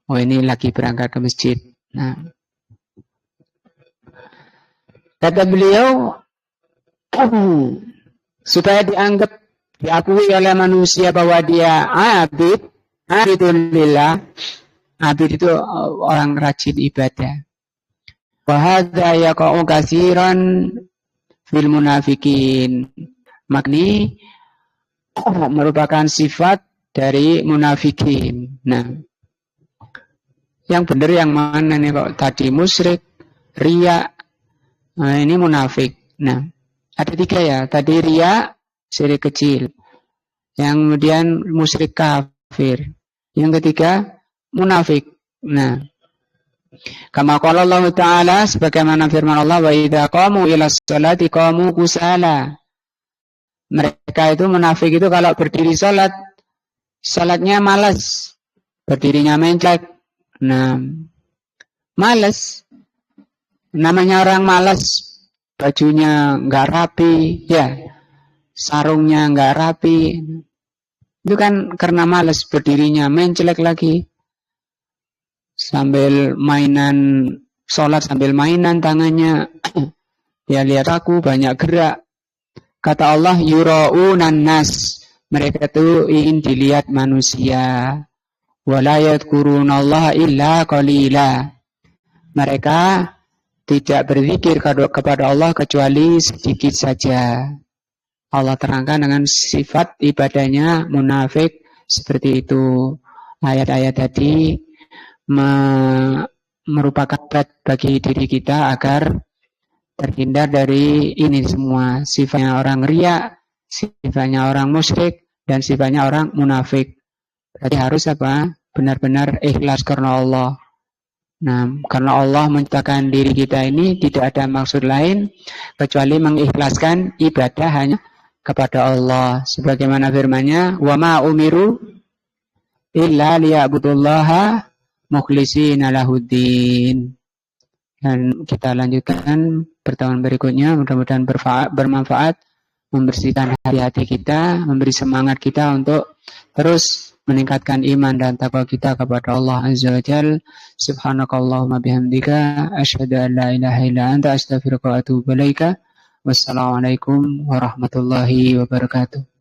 oh ini lagi berangkat ke masjid. Nah, kata beliau, supaya diakui oleh manusia bahwa dia abidulillah, abid itu orang rajin ibadah. Wa hadza yaqa'u katsiran fil munafikin. Makni merupakan sifat dari munafikin. Nah, yang benar yang mana nih kok? Tadi musyrik, riya, nah ini munafik. Nah, ada 3 ya. Tadi riya, syirik kecil. Yang kemudian musyrik kafir. Yang ketiga, munafik. Nah, kama qala Allah Ta'ala, sebagaimana firman Allah, wa idza qamu ila sholati qamu kusala. Mereka itu munafik itu kalau berdiri salatnya malas, berdirinya menclek. Nah, malas. Namanya orang malas, bajunya nggak rapi, ya, sarungnya nggak rapi. Itu kan karena malas, berdirinya menclek lagi. Sambil mainan, sholat sambil mainan tangannya. Ya lihat aku banyak gerak. Kata Allah, yura'unan nas. Mereka itu ingin dilihat manusia. Wala yadhkurunallaha illa qalila. Mereka tidak berzikir kepada Allah kecuali sedikit saja. Allah terangkan dengan sifat ibadahnya munafik seperti itu. Ayat-ayat tadi merupakan berat bagi diri kita agar terhindar dari ini semua. Sifatnya orang riya, sifatnya orang musyrik, dan sifatnya orang munafik. Berarti harus apa? Benar-benar ikhlas karena Allah. Nah, karena Allah menciptakan diri kita ini tidak ada maksud lain kecuali mengikhlaskan ibadah hanya kepada Allah. Sebagaimana firman-Nya, "Wa ma umiru illa liya'budullaha mukhlishina lahuddin." Dan kita lanjutkan pertemuan berikutnya, mudah-mudahan bermanfaat, membersihkan hati-hati kita, memberi semangat kita untuk terus meningkatkan iman dan takwa kita kepada Allah Azza wa Jalla. Subhanakallahumma bihamdika asyhadu an la ilaha illa anta astaghfiruka wa atubu ilaika. Wassalamualaikum warahmatullahi wabarakatuh.